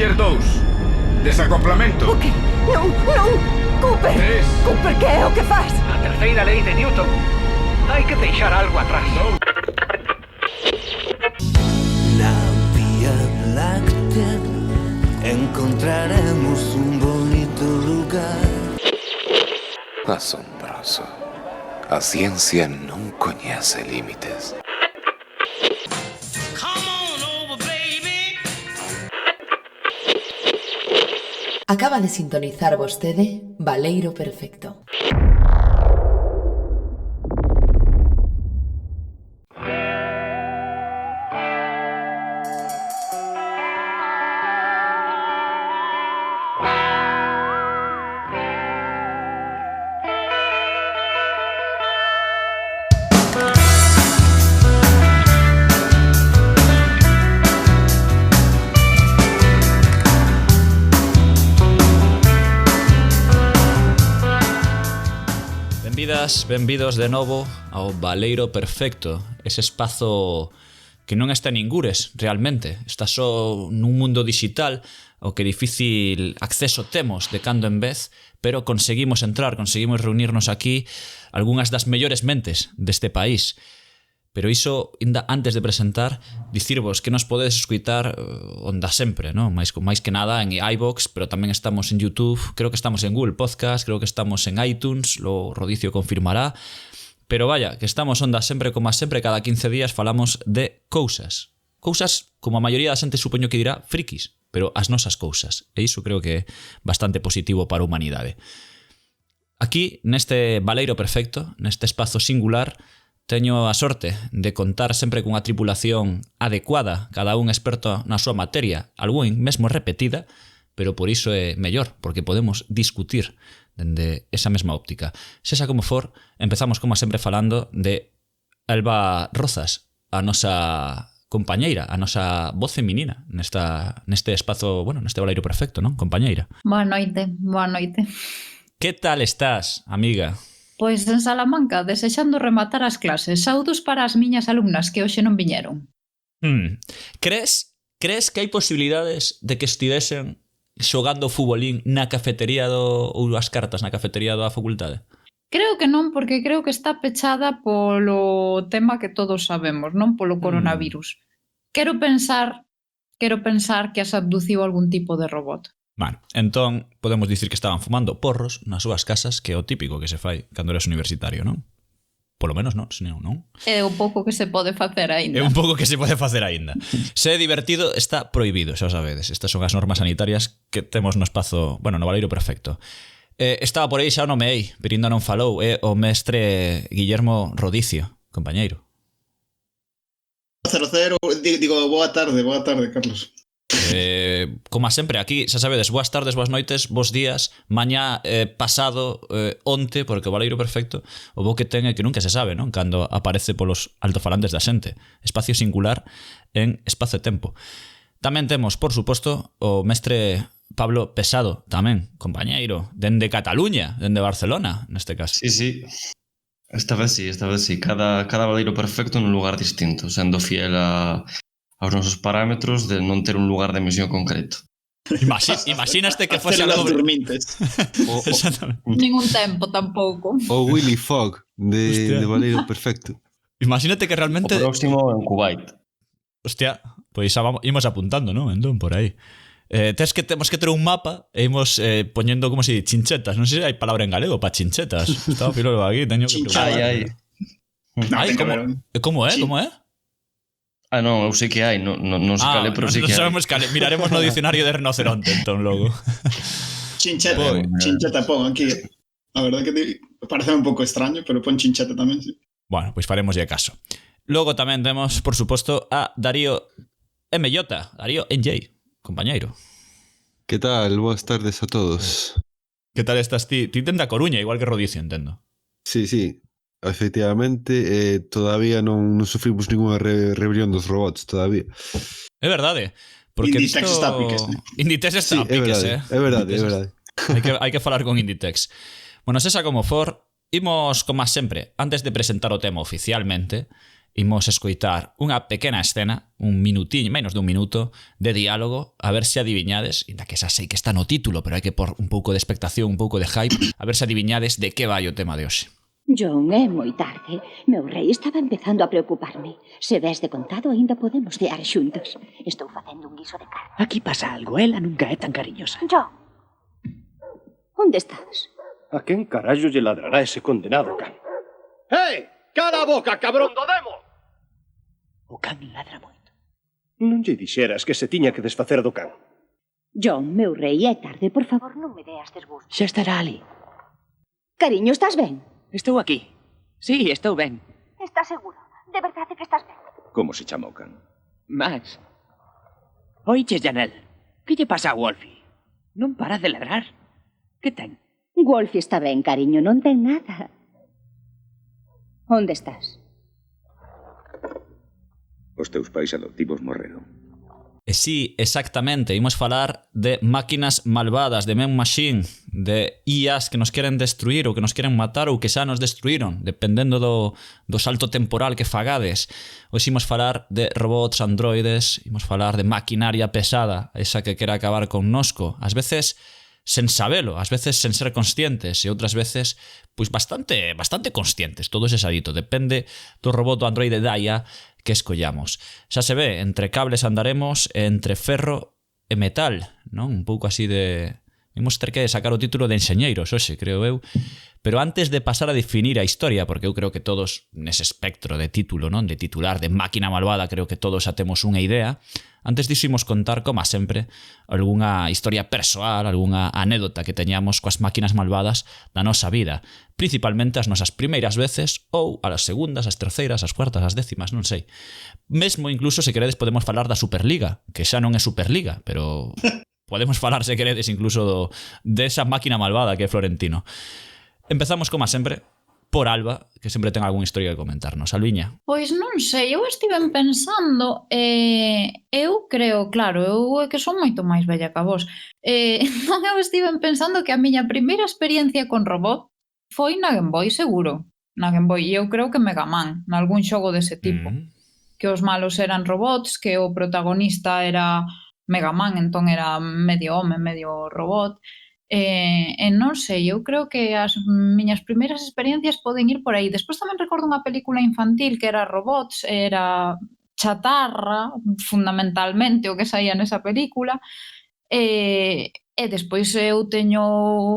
Messenger 2. Desacoplamento. O que? Non, non! Cooper! 3. Cooper, que é o que faz? A terceira lei de Newton. Hai que deixar algo atrás. La Vía Láctea encontraremos un bonito lugar. Asombroso. A ciencia non coñece límites. Acaba de sintonizar vostede Baleiro Perfecto. Benvidos de novo ao Baleiro Perfecto, ese espazo que non está en ningures realmente, está só nun mundo digital ao que difícil acceso temos de cando en vez, pero conseguimos entrar, conseguimos reunirnos aquí algunhas das mellores mentes deste país. Pero iso, ainda antes de presentar, dicirvos que nos podedes escuitar onda sempre, non? máis que nada en iVoox, pero tamén estamos en YouTube, creo que estamos en Google Podcast, creo que estamos en iTunes, lo Rodicio confirmará, pero vaya, que estamos onda sempre como a sempre, cada 15 días falamos de cousas. Cousas, como a maioría da xente supoño que dirá, frikis, pero as nosas cousas, e iso creo que é bastante positivo para a humanidade. Aquí, neste Baleiro Perfecto, neste espazo singular, teño a sorte de contar sempre cunha tripulación adecuada, cada un experto na súa materia, algún mesmo repetida, pero por iso é mellor, porque podemos discutir dende esa mesma óptica. Sexa como for, empezamos como sempre falando de Alba Rozas, a nosa compañeira, a nosa voz feminina neste espazo, bueno, neste Baleiro Perfecto, non, compañeira? Boa noite, boa noite. Que tal estás, amiga? Pois en Salamanca, desexando rematar as clases. Saudos para as miñas alumnas que hoxe non viñeron. Crees que hai posibilidades de que estivesen xogando futbolín na cafetería ou as cartas na cafetería da facultade? Creo que non, porque creo que está pechada polo tema que todos sabemos, non polo coronavirus. Quero pensar que as abduciu algún tipo de robot. Bueno, entón podemos dicir que estaban fumando porros nas súas casas, que é o típico que se fai cando eres universitario, non? Polo menos non, senón non. É o pouco que se pode facer aínda. É un pouco que se pode facer aínda. Se é divertido, está prohibido, xa o sabedes. Estas son as normas sanitarias que temos no espazo, bueno, no Baleiro Perfecto. Estaba por aí, xa o nomeei, pero ainda non falou, é o mestre Guillermo Rodicio, compañeiro. 00, digo, boa tarde, Carlos. Como a sempre, aquí, xa sabedes, boas tardes, boas noites, bos días, mañá, pasado, onte, porque o Baleiro Perfecto o bo que ten é que nunca se sabe, non? Cando aparece polos altofalantes da xente. Espacio singular en espacio e tempo. Tamén temos, por suposto, o mestre Pablo Pesado, tamén, compañeiro, dende Cataluña, dende Barcelona, neste caso. Sí. Esta vez sí. Cada Baleiro Perfecto nun lugar distinto, sendo fiel aos nosos parámetros de non ter un lugar de emisión concreto. Imaginaste que fose algo dormintes. Ningún tempo tampouco. O Willy Fogg de Baleiro Perfecto. Imagínate que realmente... O próximo en Kuwait. Hostia, pois imos apuntando, non? Entón, por aí. Temos que ter un mapa e imos poñendo, como se di, chinchetas. Non sei se hai palabra en galego para chinchetas. Estaba filólogo aquí, teño que preguntar. Hai. Como é? Ah, non, eu sei que hai, non sei cale, pero sei que hai. Non sabemos cale, miraremos no dicionario de rinoceronte, entón, logo. Chincheta pon aquí. A verdade que parece un pouco extraño, pero pon chincheta tamén, sí. Bueno, pois faremos de caso. Logo tamén temos, por suposto, a Darío MJ, Darío NJ, compañeiro. Que tal? Boas tardes a todos. Que tal estás ti? Ti tenda Coruña, igual que Rodicio, entendo. Sí. Efectivamente, todavía non sufrimos ninguna rebelión dos robots, todavía. É verdade. Porque Inditex está a piques. Inditex está a piques, É verdade. Hai que falar con Inditex. Bueno, sexa como for, imos, como sempre, antes de presentar o tema oficialmente, imos escoitar unha pequena escena, un minutiño, menos dun minuto, de diálogo, a ver se adiviñades, inda que xa sei que está no título, pero hai que por un pouco de expectación, un pouco de hype, a ver se adiviñades de que vai o tema de hoxe. John, é moi tarde. Meu rei estaba empezando a preocuparme. Se ves de contado, aínda podemos cear xuntos. Estou facendo un guiso de carne. Aquí pasa algo, ela nunca é tan cariñosa. John, onde estás? A quen carallo lle ladrará ese condenado can? Hey! Cala a boca, cabrón do demo! O can ladra moito. Non lle dixeras que se tiña que desfacer do can. John, meu rei, é tarde. Por favor, non me deas desgusto. Xa estará ali. Cariño, estás ben? Estou aquí. Sí, estou ben. Estás seguro? De verdade que estás ben? Como se chama o can? Max. Oiches, Janel. Que lle pasa a Wolfie? Non para de ladrar. Que ten? Wolfie está ben, cariño, non ten nada. Onde estás? Os teus pais adoptivos morreron. E sí, exactamente, imos falar de máquinas malvadas, de Men Machine, de IAs que nos queren destruir ou que nos queren matar ou que xa nos destruíron, dependendo do salto temporal que fagades. Hoxe imos falar de robots, androides, imos falar de maquinaria pesada, esa que quere acabar connosco. Ás veces sen sabelo, ás veces sen ser conscientes e outras veces pois bastante conscientes, todo ese sadito, depende do robot do androide Daya que escollamos. Xa se ve, entre cables andaremos, entre ferro e metal, non? Un pouco así de... Imos ter que sacar o título de enxeñeiros, hoxe, creo eu. Pero antes de pasar a definir a historia, porque eu creo que todos nese espectro de título, non? De titular, de máquina malvada, creo que todos xa temos unha idea. Antes diso imos contar, como sempre, algunha historia persoal, algunha anécdota que teñamos coas máquinas malvadas da nosa vida. Principalmente as nosas primeiras veces ou as segundas, as terceiras, as cuartas, as décimas, non sei. Mesmo incluso, se queredes, podemos falar da Superliga, que xa non é Superliga, pero podemos falar, se queredes, incluso desa máquina malvada que é Florentino. Empezamos, como sempre, por Alba, que sempre ten algunha historia que comentarnos. Alviña. Pois non sei, eu estive pensando, eu creo, claro, eu é que son moito máis bella que a vos. Non, eu estive pensando que a miña primeira experiencia con robot foi na Game Boy, seguro. Na Game Boy, e eu creo que Mega Man, nalgún xogo dese tipo. Que os malos eran robots, que o protagonista era Mega Man, entón era medio home, medio robot. Non sei, eu creo que as miñas primeiras experiencias poden ir por aí. Despois tamén recordo unha película infantil que era robots, era chatarra, fundamentalmente, o que saía nesa película, e despois eu teño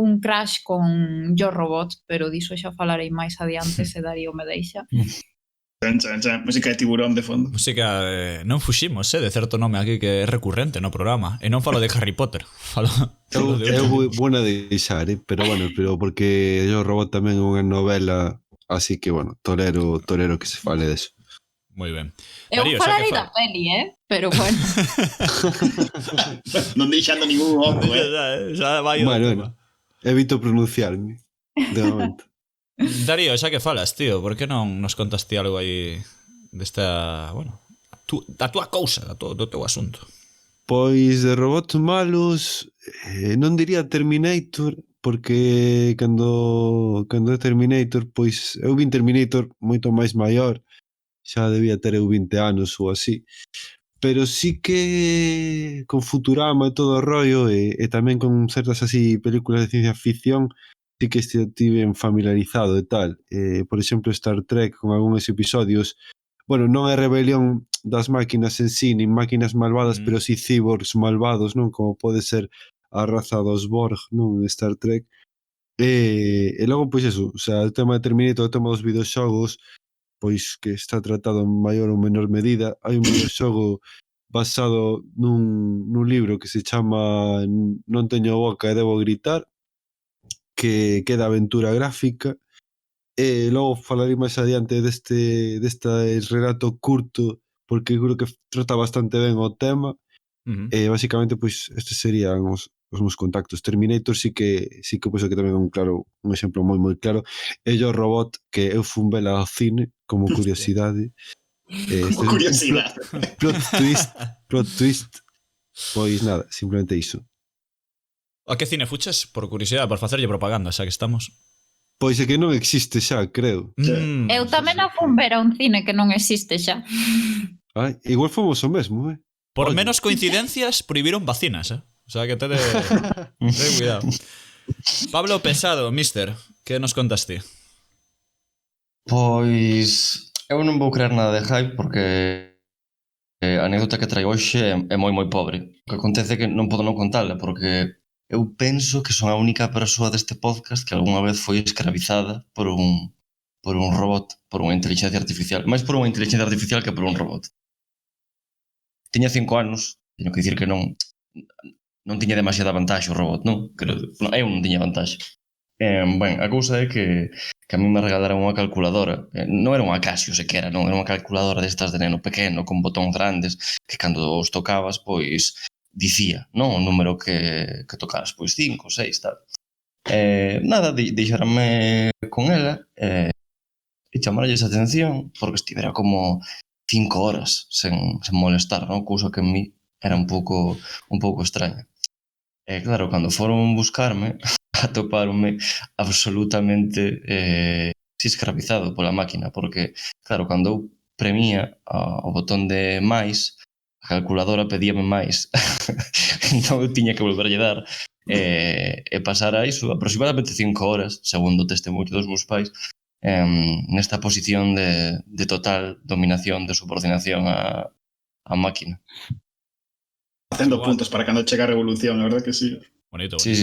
un crash con Yo Robot, pero diso xa falarei máis adiante se Darío me deixa. Música de Tiburón de fondo. Música non fuximos, de certo nome aquí que é recurrente no programa. E non falo de Harry Potter, falo de outro. É buena de deixar, pero bueno, pero porque Yo Robot tamén é unha novela, así que bueno, tolero que se fale deso. Moi ben. Eu falarei da peli, pero bueno. Non deixando ningún ojo, Xa vai o tema. Evito pronunciarme, de momento. Darío, xa que falas, tío, por que non nos contas ti algo aí desta, bueno, da túa cousa, do teu asunto? Pois de robots malos, non diría Terminator, porque cando é Terminator, pois eu vin Terminator moito máis maior, xa debía ter eu 20 anos ou así, pero sí que con Futurama e todo o rollo, e tamén con certas así películas de ciencia ficción, sí que estive familiarizado e tal. Por exemplo, Star Trek con algúns episodios, bueno, non é rebelión das máquinas en sí, nin máquinas malvadas, pero sí cyborgs malvados, non? Como pode ser a raza dos Borg, non? En Star Trek. E logo, pois eso, o sea, o tema de Terminator, o tema dos videoxogos, pois que está tratado en maior ou menor medida. Hai un videoxogo basado nun libro que se chama Non teño boca e debo gritar, que é da aventura gráfica, e logo falarei máis adiante deste relato curto, porque creo que trata bastante ben o tema. E basicamente pois estes serían os meus contactos. Terminator sí que pois que tamén é un exemplo moi moi claro. E Yo Robot, que eu fun vela ao cine como curiosidade. Como curiosidade. Plot twist. Pois nada, simplemente iso. A que cine fuches? Por curiosidade, por facerlle propaganda, xa que estamos. Pois é que non existe xa, creo. Eu tamén a fun ver a un cine que non existe xa. Ai, igual fomos o mesmo, Por Oye. menos coincidencias, prohibiron vacinas, O sea que tede cuidado. Pablo Pesado, mister, que nos contas ti? Pois eu non vou crear nada de hype porque a anécdota que traigo hoxe é moi pobre. O que acontece é que non podo non contala porque eu penso que son a única persoa deste podcast que algunha vez foi escravizada por un robot, por unha inteligencia artificial. Máis por unha inteligencia artificial que por un robot. Tiña 5 anos, teño que dicir que non tiña demasiada vantaxe o robot, non? Eu non tiña vantaxe. Ben, a cousa é que a mí me regalaron unha calculadora. Non era unha Casio sequera, non? Era unha calculadora destas de neno pequeno, con botóns grandes, que cando os tocabas, pois, dicía, non? O número que tocaras, pois 5, 6, tal. Nada, deixarame con ela e chamaralles a atención, porque estivera como 5 horas sen molestar, non? Cousa que en mí era un pouco extraña. E claro, cando foron buscarme, atopáronme absolutamente escravizado pola máquina, porque, claro, cando eu premia o botón de máis, a calculadora pedíame máis. Entón eu tiña que volverlle dar e pasar a iso aproximadamente 5 horas, segundo o testemunho dos meus pais, nesta posición de total dominación, de subordinación á máquina. Facendo puntos para cando chega a revolución, a verdad que sí. Bonito. Sí.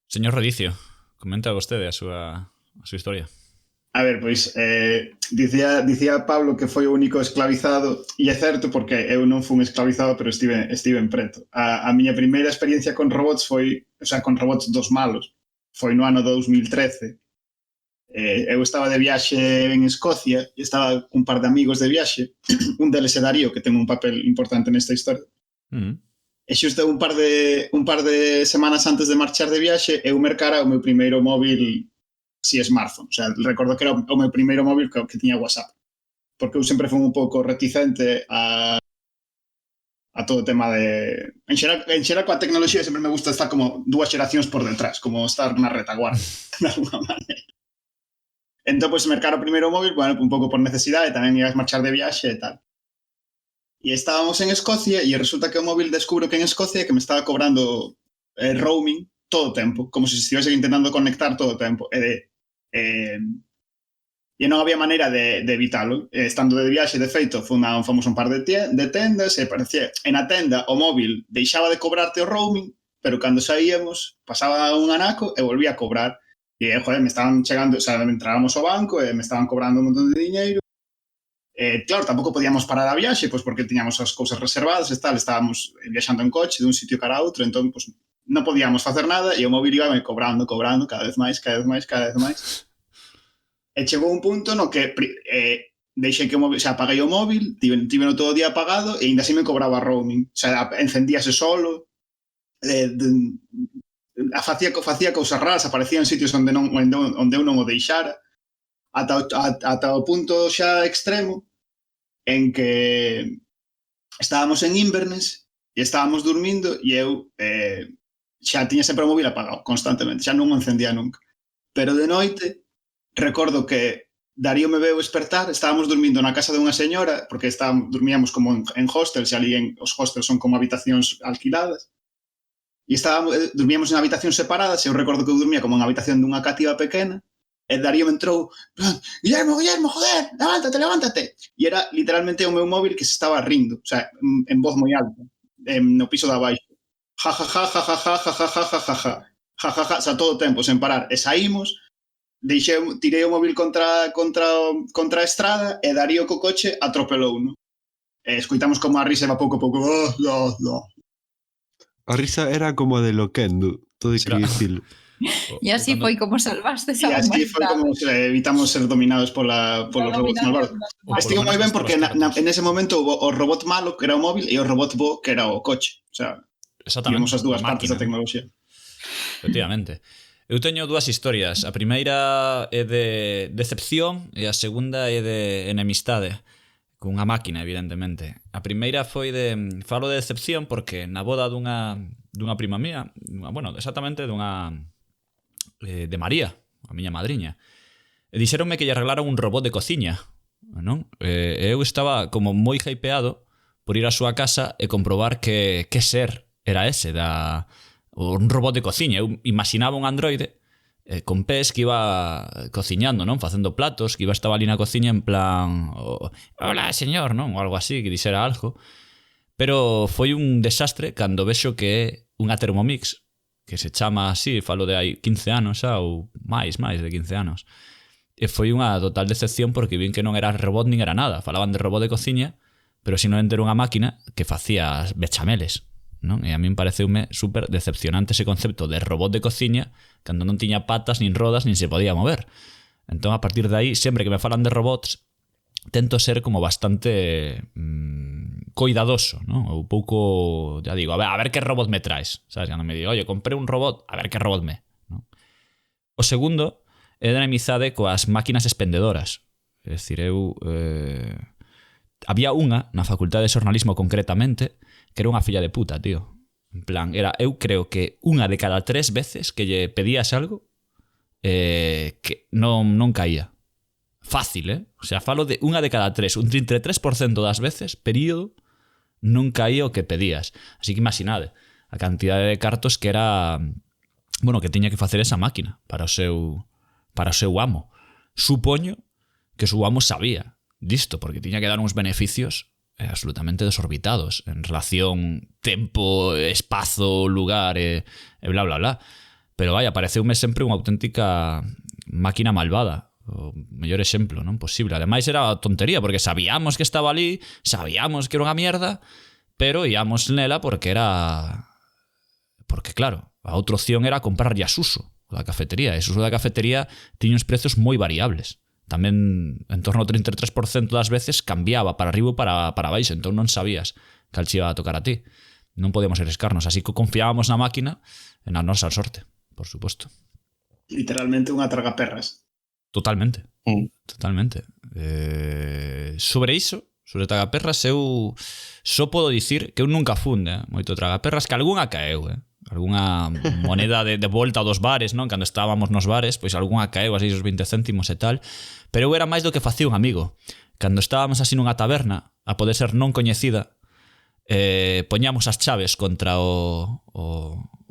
Señor Rodicio, comenta vostede a súa historia. A ver, pois, dicía Pablo que foi o único esclavizado, e é certo porque eu non fun esclavizado, pero estive en preto. A miña primeira experiencia con robots foi, o sea, con robots dos malos, foi no ano 2013. Eu estaba de viaxe en Escocia e estaba un par de amigos de viaxe, un deles é Darío, que ten un papel importante nesta historia. E xusto un par de semanas antes de marchar de viaxe, eu mercara o meu primeiro móvil así smartphone. O sea, recordo que era o meu primeiro móvil que tiña WhatsApp. Porque eu sempre fui un pouco reticente a todo o tema de... En xeral coa tecnoloxía sempre me gusta estar como 2 xeracións por detrás, como estar na retaguarda, de alguna maneira. Entón, pois, mercar o primeiro móvil, bueno, un pouco por necesidade, tamén ibas marchar de viaxe e tal. E estábamos en Escocia e resulta que o móvil descubro que en Escocia que me estaba cobrando roaming todo o tempo, como se estivese intentando conectar todo o tempo. E non había maneira de evitalo. Estando de viaxe, de feito, fomos un par de tendas e parecía, en a tenda o móvil deixaba de cobrarte o roaming, pero cando saíamos pasaba un anaco e volvía a cobrar. E, joder, me estaban chegando, o sea, entrábamos ao banco e me estaban cobrando un montón de diñeiro. Claro, tampouco podíamos parar a viaxe, pois porque tiñamos as cousas reservadas e tal, estábamos viaxando en coche dun sitio cara a outro, entón, pois, non podíamos facer nada e o móvil iba cobrando cada vez máis. E chegou un punto no que deixei que o móvil, o sea, apaguei o móvil, tiveno todo o día apagado e ainda así me cobraba roaming. O sea, encendíase solo, facía cousas raras, aparecía en sitios onde eu non o deixara, ata o punto xa extremo en que estábamos en Inverness e estábamos dormindo e eu xa tiña sempre o móvil apagado constantemente, xa non o encendía nunca. Pero de noite recordo que Darío me veu despertar, estábamos dormindo na casa de unha señora, porque dormíamos como en hostels, e ali os hostels son como habitacións alquiladas, e dormíamos en habitacións separadas, e eu recordo que eu dormía como en habitación dunha cativa pequena, e Darío me entrou, Guillermo, joder, levántate. E era literalmente o meu móvil que se estaba rindo, o sea, en voz moi alta, no piso de abaixo. Ja, ja, ja, ja, ja, ja, ja, ja, ja, ja, ja, ja, ja, o sea, todo o tempo, sen parar. E saímos, tirei o móvil contra a estrada e Darío co coche atropelouno. E escoitamos como a risa va pouco a pouco. A risa era como a de Loquendo, todo hai que dicilo. E así foi como salvaste esa humanidade. E así foi como evitamos ser dominados polos robots malvados. Estivo moi ben porque en ese momento o robot malo, que era o móvil, e o robot bo, que era o coche. O sea, tivemos as dúas partes da tecnoloxía. Efectivamente. Eu teño 2 historias. A primeira é de decepción e a segunda é de enemistade cunha máquina, evidentemente. A primeira foi falo de decepción porque na boda dunha prima mía, bueno, exactamente de María, a miña madriña. E dixeronme que lle arreglaron un robot de cociña, non? Eu estaba como moi hypeado por ir á súa casa e comprobar que ser era ese, un robot de cociña. Eu imaginaba un androide con pés que iba cociñando, non? Facendo platos, que iba estaba ali na cociña en plan hola, señor, non? Ou algo así, que dixera algo. Pero foi un desastre cando vexo que é unha Thermomix, que se chama así, falo de hai 15 anos xa, ou máis de 15 anos. E foi unha total decepción porque vin que non era robot nin era nada. Falaban de robot de cociña, pero simplemente era unha máquina que facía bechameles, non? E a min pareceume super decepcionante ese concepto de robot de cociña cando non tiña patas, nin rodas, nin se podía mover. Entón, a partir de aí, sempre que me falan de robots, tento ser como bastante coidadoso, non? Ou pouco, ya digo, a ver que robot me traes, sabes? Cando me digo, oye, compré un robot, a ver que robot me, non? O segundo é de amizade coas máquinas expendedoras. É dicir, eu había unha na Facultade de Xornalismo concretamente que era unha filla de puta, tío. En plan, eu creo que unha de cada 3 veces que lle pedías algo que non caía. Fácil, O sea, falo de unha de cada 3, un 33% das veces, período, non caía o que pedías. Así que imaginade a cantidade de cartos que era, bueno, que tiña que facer esa máquina para o seu amo. Supoño que o seu amo sabía disto, porque tiña que dar uns beneficios absolutamente desorbitados en relación tempo, espazo, lugar e bla, bla, bla. Pero vaya, pareceume sempre unha auténtica máquina malvada. O mellor exemplo, non? Posible. Ademais era tontería, porque sabíamos que estaba ali, sabíamos que era unha mierda, pero íamos nela porque era... Porque, claro, a outra opción era comprarlle a Suso, o da cafetería. E Suso da cafetería tiña uns prezos moi variables. Tamén en torno ao 33% das veces cambiaba para arriba ou para baixo, entón non sabías cal che iba a tocar a ti. Non podíamos arriscarnos, así que confiábamos na máquina e na nosa sorte, por suposto. Literalmente unha tragaperras. Totalmente. Totalmente. Sobre iso, sobre tragaperras, eu só podo dicir que eu nunca funde moito tragaperras, que algunha caeu, algunha moneda de volta dos bares, non? Cando estábamos nos bares, pois algunha caeu así os 20 céntimos e tal, pero eu era máis do que facía un amigo. Cando estábamos así nunha taberna, a poder ser non coñecida, poñamos as chaves contra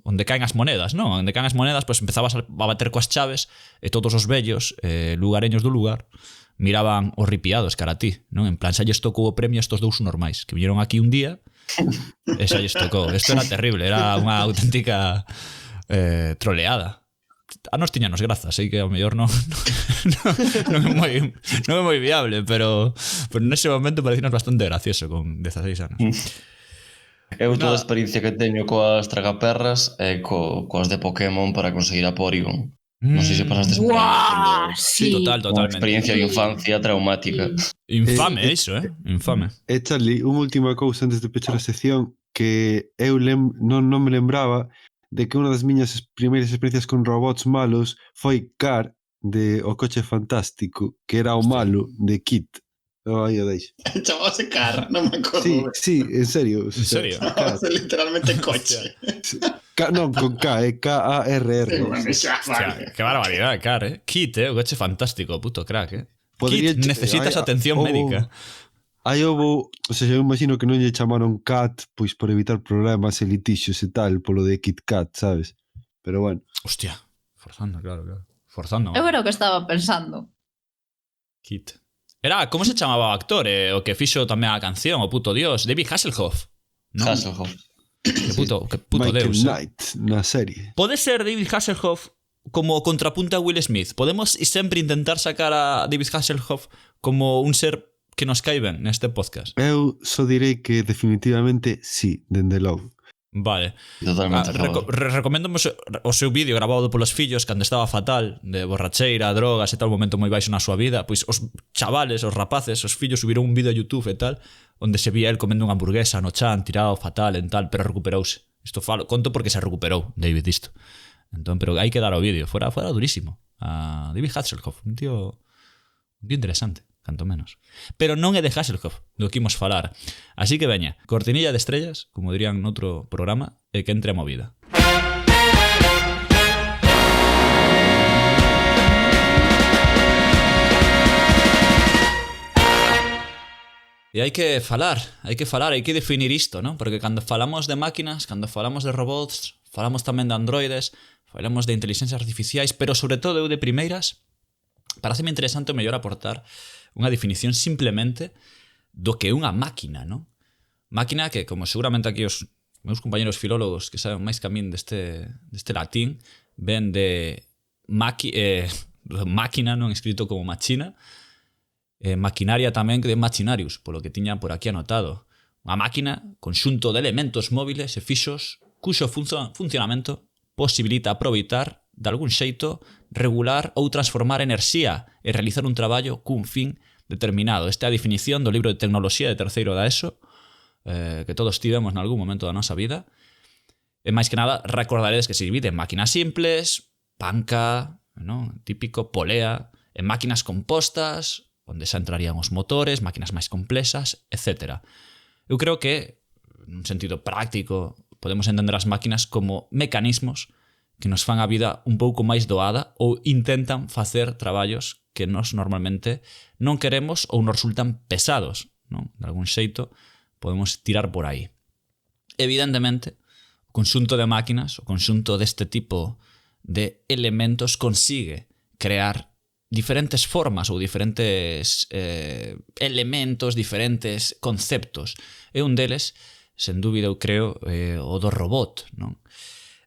onde caen as monedas, non? Onde caen as monedas, pois empezabas a bater coas chaves e todos os vellos lugareños do lugar miraban horripiados cara a ti, non? En plan, xa lles tocou o premio estos dous normais que viñeron aquí un día e xa lles tocou. Isto era terrible, era unha auténtica troleada. A nos tiñanos grazas, sei que ao mellor non é moi viable, pero nese momento parecinos bastante gracioso con 16 anos. Eu toda a experiencia que teño coas tragaperras é coas de Pokémon para conseguir a Porygon. Non sei se pasaste sí, totalmente. Unha experiencia de infancia traumática. Infame iso, infame. Charlie, unha última cousa antes de pechar a sección, que eu non me lembraba de que unha das miñas primeiras experiencias con robots malos foi Car de O Coche Fantástico, que era o malo de Kit. Aí o deixo. Chamase Car, non me acordo. Sí, en serio. En serio? Chamase literalmente coche. Non, con K, K-A-R-R. Que barbaridade, Car, Kit, O Coche Fantástico, puto crack, Kit, necesitas atención médica. Aí houve, o sea, eu imagino que non lle chamaron Cat pois por evitar problemas e litixios e tal, polo de Kit Kat, sabes? Pero bueno. Hostia, forzando, claro. Forzando. Eu era o que estaba pensando. Kit. Era, como se chamaba o actor? O que fixo tamén a canción, o puto dios, David Hasselhoff. ¿No? Hasselhoff. Que puto Michael deus. Knight, na serie. Pode ser David Hasselhoff como contrapunta a Will Smith. Podemos sempre intentar sacar a David Hasselhoff como un ser que nos cae ben neste podcast. Eu só direi que definitivamente sí, dende logo. Vale. Totalmente. Recomendo o seu vídeo grabado polos fillos cando estaba fatal, de borracheira, drogas e tal, un momento moi baixo na súa vida. Pois os chavales, os rapaces, os fillos subiron un vídeo a YouTube e tal, onde se vía el comendo unha hamburguesa no chan, tirado fatal en tal, pero recuperouse. Isto conto porque se recuperou David isto. Entón, pero hai que dar o vídeo. Fora durísimo. A David Hasselhoff, un tío interesante, canto menos. Pero non é de Hasselhoff do que imos falar. Así que veña, cortinilla de estrellas, como dirían noutro programa, e que entre a movida. E hai que falar, hai que definir isto, non? Porque cando falamos de máquinas, cando falamos de robots, falamos tamén de androides, falamos de inteligencias artificiais, pero sobre todo eu de primeiras, pareceme interesante o mellor aportar unha definición simplemente do que é unha máquina, non? Máquina que, como seguramente aquí os meus compañeros filólogos que saben máis que a min deste latín, ven de máquina, non escrito como machina, maquinaria tamén de machinarius, polo que tiña por aquí anotado. Unha máquina, conxunto de elementos móviles e fixos, cuxo funcionamento posibilita aproveitar, de algún xeito, regular ou transformar enerxía e realizar un traballo cun fin determinado. Esta é a definición do libro de tecnoloxía de terceiro da ESO, que todos tivemos en algún momento da nosa vida. E máis que nada, recordaredes que se divide en máquinas simples, panca, non? Típico, polea, en máquinas compostas, onde xa entrarían os motores, máquinas máis complexas, etc. Eu creo que, nun sentido práctico, podemos entender as máquinas como mecanismos que nos fan a vida un pouco máis doada ou intentan facer traballos que nos normalmente non queremos ou nos resultan pesados, non? De algún xeito podemos tirar por aí. Evidentemente, o conxunto de máquinas, o conxunto deste tipo de elementos consigue crear diferentes formas ou diferentes elementos, diferentes conceptos. E un deles, sen dúbida, eu creo, o do robot, non?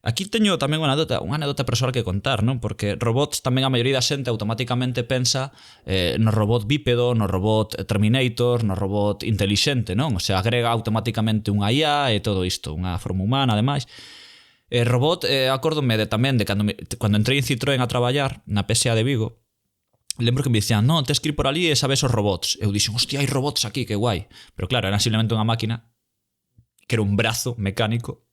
Aquí teño tamén unha anedota persoal que contar, non? Porque robots tamén a maioría da xente automáticamente pensa no robot bípedo, no robot Terminator, no robot intelixente, non? O sea, agrega automáticamente unha IA e todo isto, unha forma humana, ademais. Robot, acórdome tamén de cando entrei en Citroën a traballar na PSA de Vigo, lembro que me dicían, non, tes que ir por ali e sabes os robots. Eu dixen, hostia, hai robots aquí, que guai. Pero claro, era simplemente unha máquina que era un brazo mecánico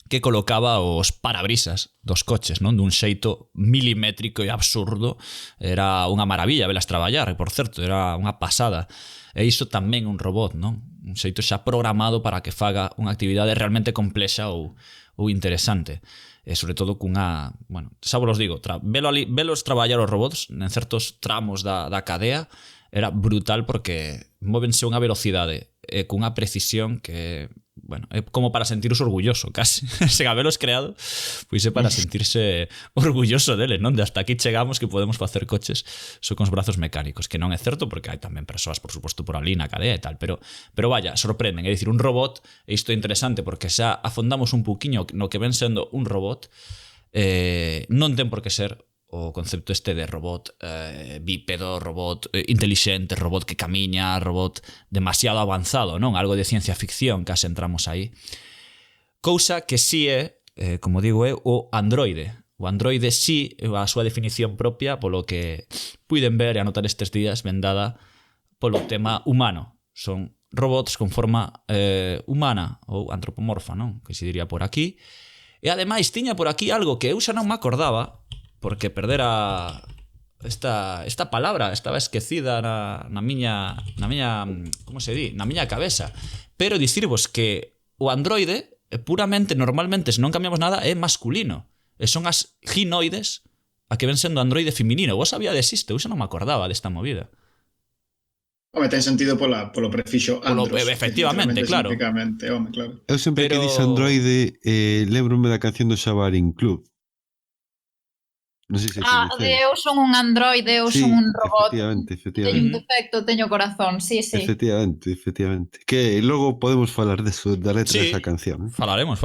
que colocaba os parabrisas dos coches, non? Dun xeito milimétrico e absurdo. Era unha maravilla velas traballar, e por certo, era unha pasada. E iso tamén un robot, non? Un xeito xa programado para que faga unha actividade realmente complexa ou interesante. E sobre todo cunha, bueno, xa vos digo, velos traballar os robots en certos tramos da cadea era brutal porque móvense a unha velocidade e cunha precisión que, bueno, é como para sentirse orgulloso, casi. Sen habelos creado, pois é para sentirse orgulloso deles, non? De hasta aquí chegamos que podemos facer coches só con os brazos mecánicos, que non é certo porque hai tamén persoas, por suposto, por ali na cadea e tal, pero vaya, sorprenden. É dicir, un robot, e isto é interesante porque xa afondamos un pouquiño no que ven sendo un robot, non ten por que ser o concepto este de robot bípedo, robot intelixente, robot que camiña, robot demasiado avanzado, non? Algo de ciencia ficción, case entramos aí. Cousa que sí é, como digo, é o androide. O androide sí é a súa definición propia, polo que puiden ver e anotar estes días, vendada polo tema humano. Son robots con forma humana ou antropomorfa, non? Que se diría por aquí. E ademais tiña por aquí algo que eu xa non me acordaba, porque perdera esta palabra estaba esquecida na miña como se di? Na miña cabeza. Pero dicirvos que o androide puramente, normalmente, se non cambiamos nada, é masculino. E son as ginoides a que ven sendo androide feminino. Vos sabíades isto? Eu xa non me acordaba desta movida. Home, ten sentido polo prefixo andros. Efectivamente, claro. Home, claro. Eu sempre que dixo androide lembro-me da canción do Xabarín Club. Non sei se eu son un androide, eu son un robot. Efectivamente. Teño un defecto, teño corazón, sí. Efectivamente. Que logo podemos falar da letra desa canción. Falaremos.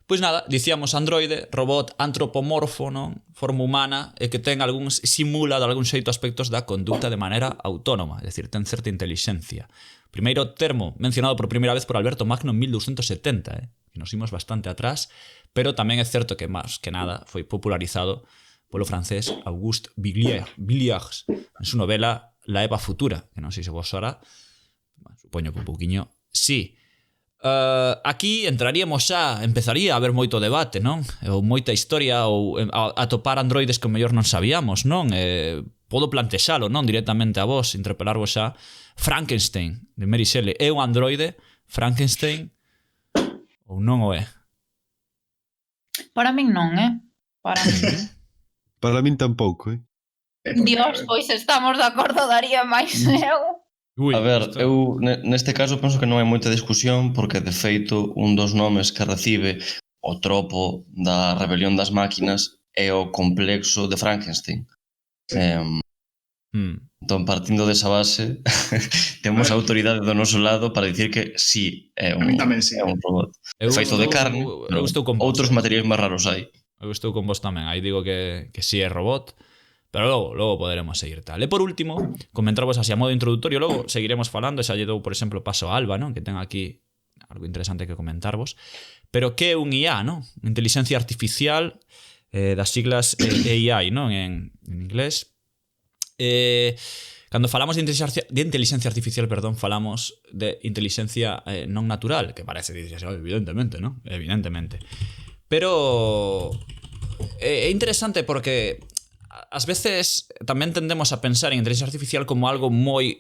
Pois nada, dicíamos androide, robot antropomorfo, non? Forma humana, e que ten simula de algún xeito aspectos da conducta de maneira autónoma, é dicir, ten certa intelixencia. Primeiro termo mencionado por primeira vez por Alberto Magno en 1270, que nos imos bastante atrás, pero tamén é certo que, máis que nada, foi popularizado polo francés Auguste Billiers en súa novela La Eva Futura, que non sei se vos sora, supoño que un pouquiño sí. Aquí empezaría a haber moito debate, non? Ou moita historia, ou a topar androides que mellor non sabíamos, non? Podo plantexalo, non? Directamente a vos, interpelarvos xa. Frankenstein, de Mary Shelley, é un androide Frankenstein ou non o é? Para min non, Para min. Para min tampouco, Dios, pois estamos de acordo, daría máis eu. Ui, A ver, isto- eu neste caso penso que non hai moita discusión porque, de feito, un dos nomes que recibe o tropo da rebelión das máquinas é o complexo de Frankenstein. Entón, partindo desa base, temos a autoridade do noso lado para dicir que sí, é un, A mí tamén sí. é un robot. Eu- Feito de carne, eu estou con vos, outros materiais máis raros hai. Eu estou con vos tamén. Aí digo que sí é robot, pero logo poderemos seguir tal. E por último, comentarvos así a modo introductorio, logo seguiremos falando, xa lle dou, por exemplo, paso a Alba, non? Que ten aquí algo interesante que comentarvos. Pero que é un IA, non? Inteligencia artificial, das siglas AI, non? En inglés. Cando falamos de inteligencia artificial, perdón, falamos de inteligencia non natural, que parece, dices, evidentemente, ¿no? Evidentemente. Pero é interesante porque ás veces tamén tendemos a pensar en inteligencia artificial como algo moi,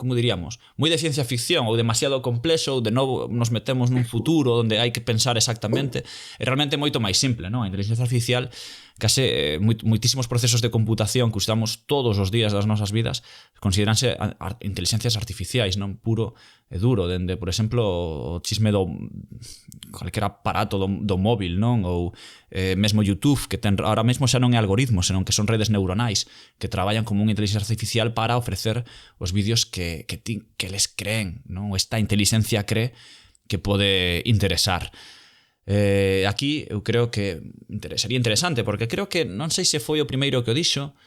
como diríamos, moi de ciencia ficción ou demasiado complexo, ou de novo nos metemos nun futuro onde hai que pensar exactamente. É realmente moito máis simple, non? A inteligencia artificial case moitísimos procesos de computación que usamos todos os días das nosas vidas consideranse inteligencias artificiais, non puro e duro, dende, por exemplo, o chisme do calquera aparato do móvil, non? Ou mesmo YouTube, que ten ahora mesmo xa non é algoritmos, senón que son redes neuronais que traballan como unha inteligencia artificial para ofrecer os vídeos que les creen, non? Esta inteligencia cree que pode interesar. Aquí eu creo que sería interesante, porque creo que non sei se foi o primeiro que o dixo,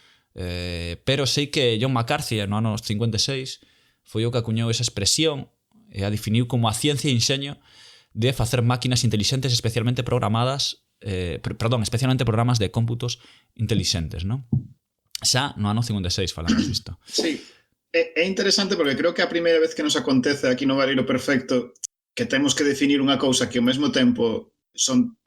pero sei que John McCarthy no ano 56 foi o que acuñou esa expresión e a definiu como a ciencia e enxeño de facer máquinas inteligentes especialmente programadas, especialmente programas de cómputos inteligentes, non? Xa no ano 56 falamos disto. Sí, é interesante porque creo que a primeira vez que nos acontece aquí no Baleiro Perfecto que temos que definir unha cousa que ao mesmo tempo son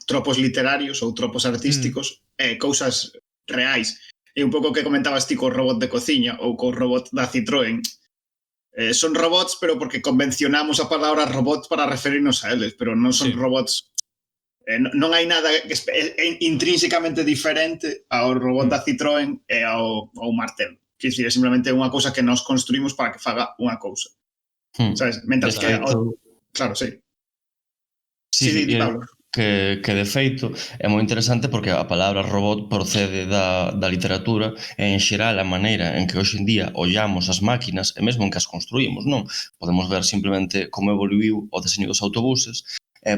tropos literarios ou tropos artísticos e cousas reais. E un pouco que comentabas ti co robot de cociña ou co robot da Citroën. Son robots, pero porque convencionamos a palabra robot para referirnos a eles, pero non son robots. Non hai nada que intrínsecamente diferente ao robot da Citroën e ao martelo. Quer dizer, é simplemente unha cousa que nós construímos para que faga unha cousa. Sabes? Mentras que... Claro, sí. Sí, Pablo. Que de feito é moi interesante porque a palabra robot procede da literatura e en xeral a maneira en que hoxe en día ollamos as máquinas e mesmo en que as construímos, non? Podemos ver simplemente como evoluiu o deseño dos autobuses,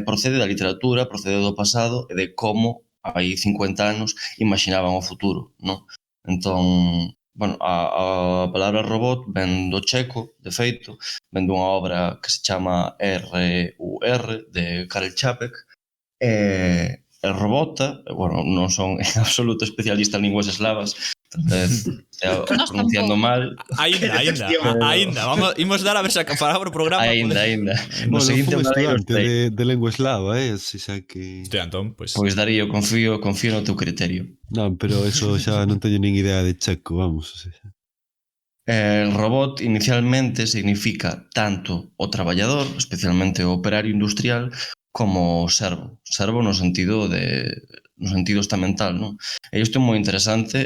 procede da literatura, procede do pasado e de como hai 50 anos imaginaban o futuro, non? Entón, bueno, a palabra robot ven do checo, de feito, ven dunha obra que se chama R.U.R. de Karel Čapek, e robota, bueno, non son en absoluto especialista en linguas eslavas, talvez pronunciando mal. Aínda, imos dar a ver se para o programa. Aínda. No Bueno, seguinte fun Baleiro estudante de lengua eslava, xa que... Hostia, entón, Pois Darío, confío no teu criterio. Non, pero eso xa non teño nin idea de checo, vamos. O sea. El robot inicialmente significa tanto o traballador, especialmente o operario industrial, como o servo. Servo no sentido estamental, non? E isto é moi interesante,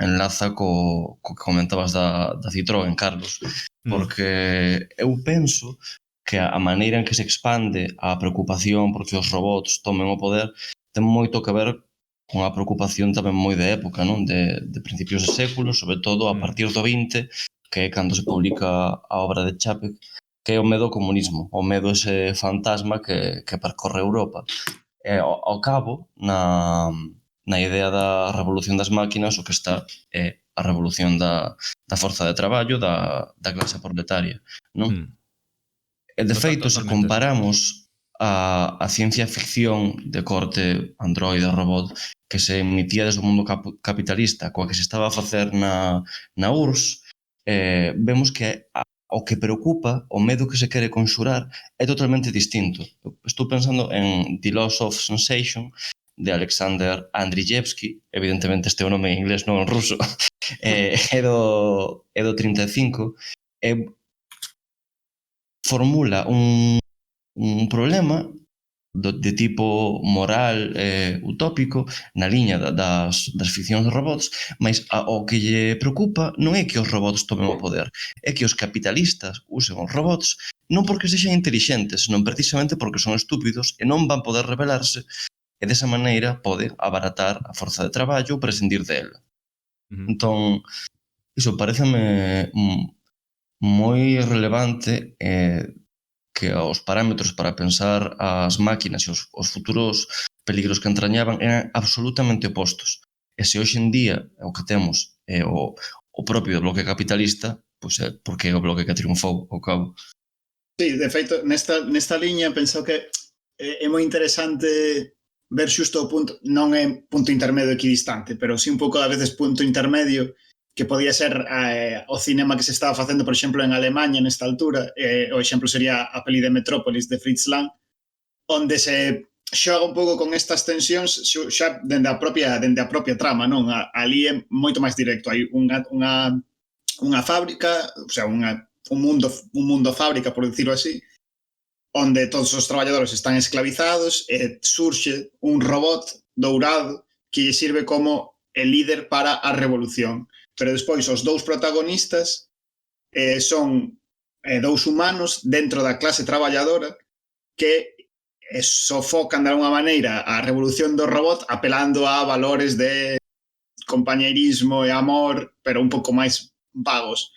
enlaza co que comentabas da Citroën, Carlos, porque eu penso que a maneira en que se expande a preocupación porque os robots tomen o poder ten moito que ver con a preocupación tamén moi de época, non? De principios de século, sobre todo a partir do 20, que é cando se publica a obra de Čapek, que é o medo ao comunismo, o medo ese fantasma que percorre Europa. E ao cabo, na idea da revolución das máquinas, o que está é a revolución da forza de traballo da clase proletaria, non? E de feito, se comparamos a ciencia ficción de corte androide, robot, que se emitía desde o mundo capitalista coa que se estaba a facer na URSS, vemos que o que preocupa, o medo que se quere conxurar, é totalmente distinto. Estou pensando en The Loss of Sensation, de Alexander Andriyevsky, evidentemente este é o nome en inglés, non en ruso, é do 35, e formula un problema de tipo moral utópico na liña das ficcións dos robots, mas o que lle preocupa non é que os robots tomen o poder, é que os capitalistas usen os robots non porque sexan intelixentes, senón precisamente porque son estúpidos e non van poder rebelarse e desa maneira pode abaratar a forza de traballo ou prescindir dela. Entón, iso pareceme moi relevante que os parámetros para pensar as máquinas e os futuros peligros que entrañaban eran absolutamente opostos. E se hoxe en día o que temos é o propio bloque capitalista, pois é porque é o bloque que triunfou ao cabo. Sí, de feito, nesta liña penso que é moi interesante ver xusto o punto, non é punto intermedio equidistante, pero sí un pouco a veces punto intermedio que podía ser o cinema que se estaba facendo, por exemplo, en Alemanha nesta altura. O exemplo sería a peli de Metrópolis de Fritz Lang, onde se xoga un pouco con estas tensións xa dende a propia trama, non? Ali é moito máis directo, hai unha fábrica, o sea, un mundo fábrica, por decirlo así, onde todos os traballadores están esclavizados e surxe un robot dourado que lle sirve como el líder para a revolución. Pero despois os dous protagonistas son dous humanos dentro da clase traballadora que sofocan de alguma maneira a revolución do robot apelando a valores de compañeirismo e amor, pero un pouco máis vagos.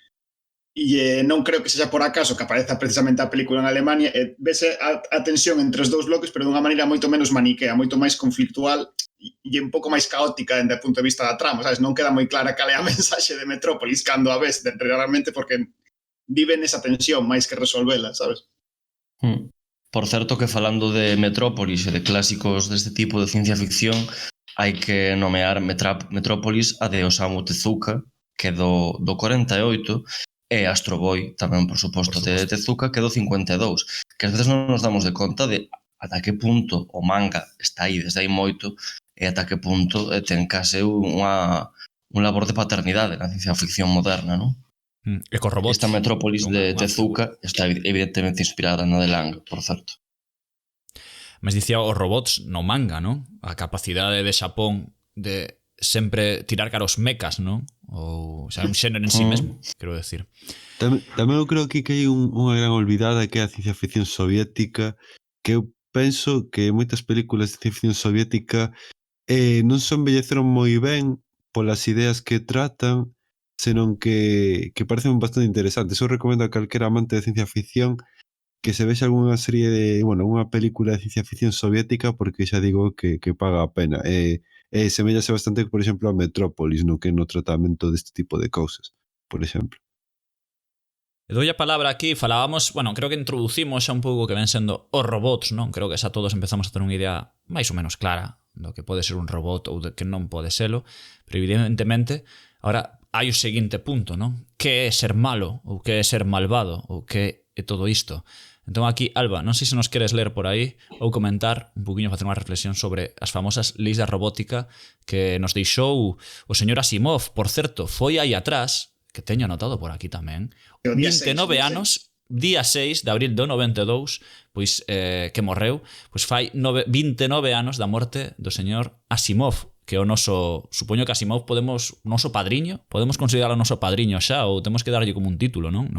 E non creo que sexa por acaso que apareza precisamente a película en Alemania, vese a tensión entre os dous bloques, pero dunha maneira moito menos maniquea, moito máis conflictual e un pouco máis caótica desde o punto de vista da trama, sabes? Non queda moi clara cal é a mensaxe de Metrópolis cando a ves realmente, porque viven esa tensión máis que resolvela, sabes? Por certo que falando de Metrópolis e de clásicos deste tipo de ciencia ficción, hai que nomear Metrópolis a de Osamu Tezuka, que é do 48, e Astro Boy, tamén, por suposto, de Tezuka, que é do 52, que ás veces non nos damos de conta de ata que punto o manga está aí desde aí moito e ata que punto ten case un labor de paternidade na ciencia ficción moderna, non? E co robots. Esta Metrópolis de Tezuka está evidentemente inspirada na de Lang, por certo. Mas dicía os robots no manga, non? A capacidade de Xapón de sempre tirar cara aos mechas, non? Ou sea, un xénero en sí mesmo, quero decir. Tamén eu creo que hai unha gran olvidada que é a ciencia ficción soviética, que eu penso que moitas películas de ciencia ficción soviética non se embelleceron moi ben polas ideas que tratan, senón que parecen bastante interesantes. Eu recomendo a calquera amante de ciencia ficción que se vexa algunha serie de, unha película de ciencia ficción soviética, porque xa digo que paga a pena. Semellase bastante, por exemplo, a Metrópolis, no que no tratamento deste tipo de cousas, por exemplo. E doi a palabra aquí, falábamos, creo que introducimos xa un pouco que ven sendo os robots, non? Creo que xa todos empezamos a ter unha idea máis ou menos clara do que pode ser un robot ou de que non pode selo, pero evidentemente, ahora hai o seguinte punto, non? Que é ser malo, ou que é ser malvado, ou que é todo isto? Entón aquí, Alba, non sei se nos queres ler por aí ou comentar un poquinho, facer unha reflexión sobre as famosas leis da robótica que nos deixou o señor Asimov. Por certo, foi aí atrás, que teño anotado por aquí tamén, 29 anos, día 6 de abril do 92, pois que morreu, pois fai 29 anos da morte do señor Asimov, que é o noso, supoño que Asimov podemos, o noso padriño, podemos considerar o noso padriño xa, ou temos que darlle como un título, non?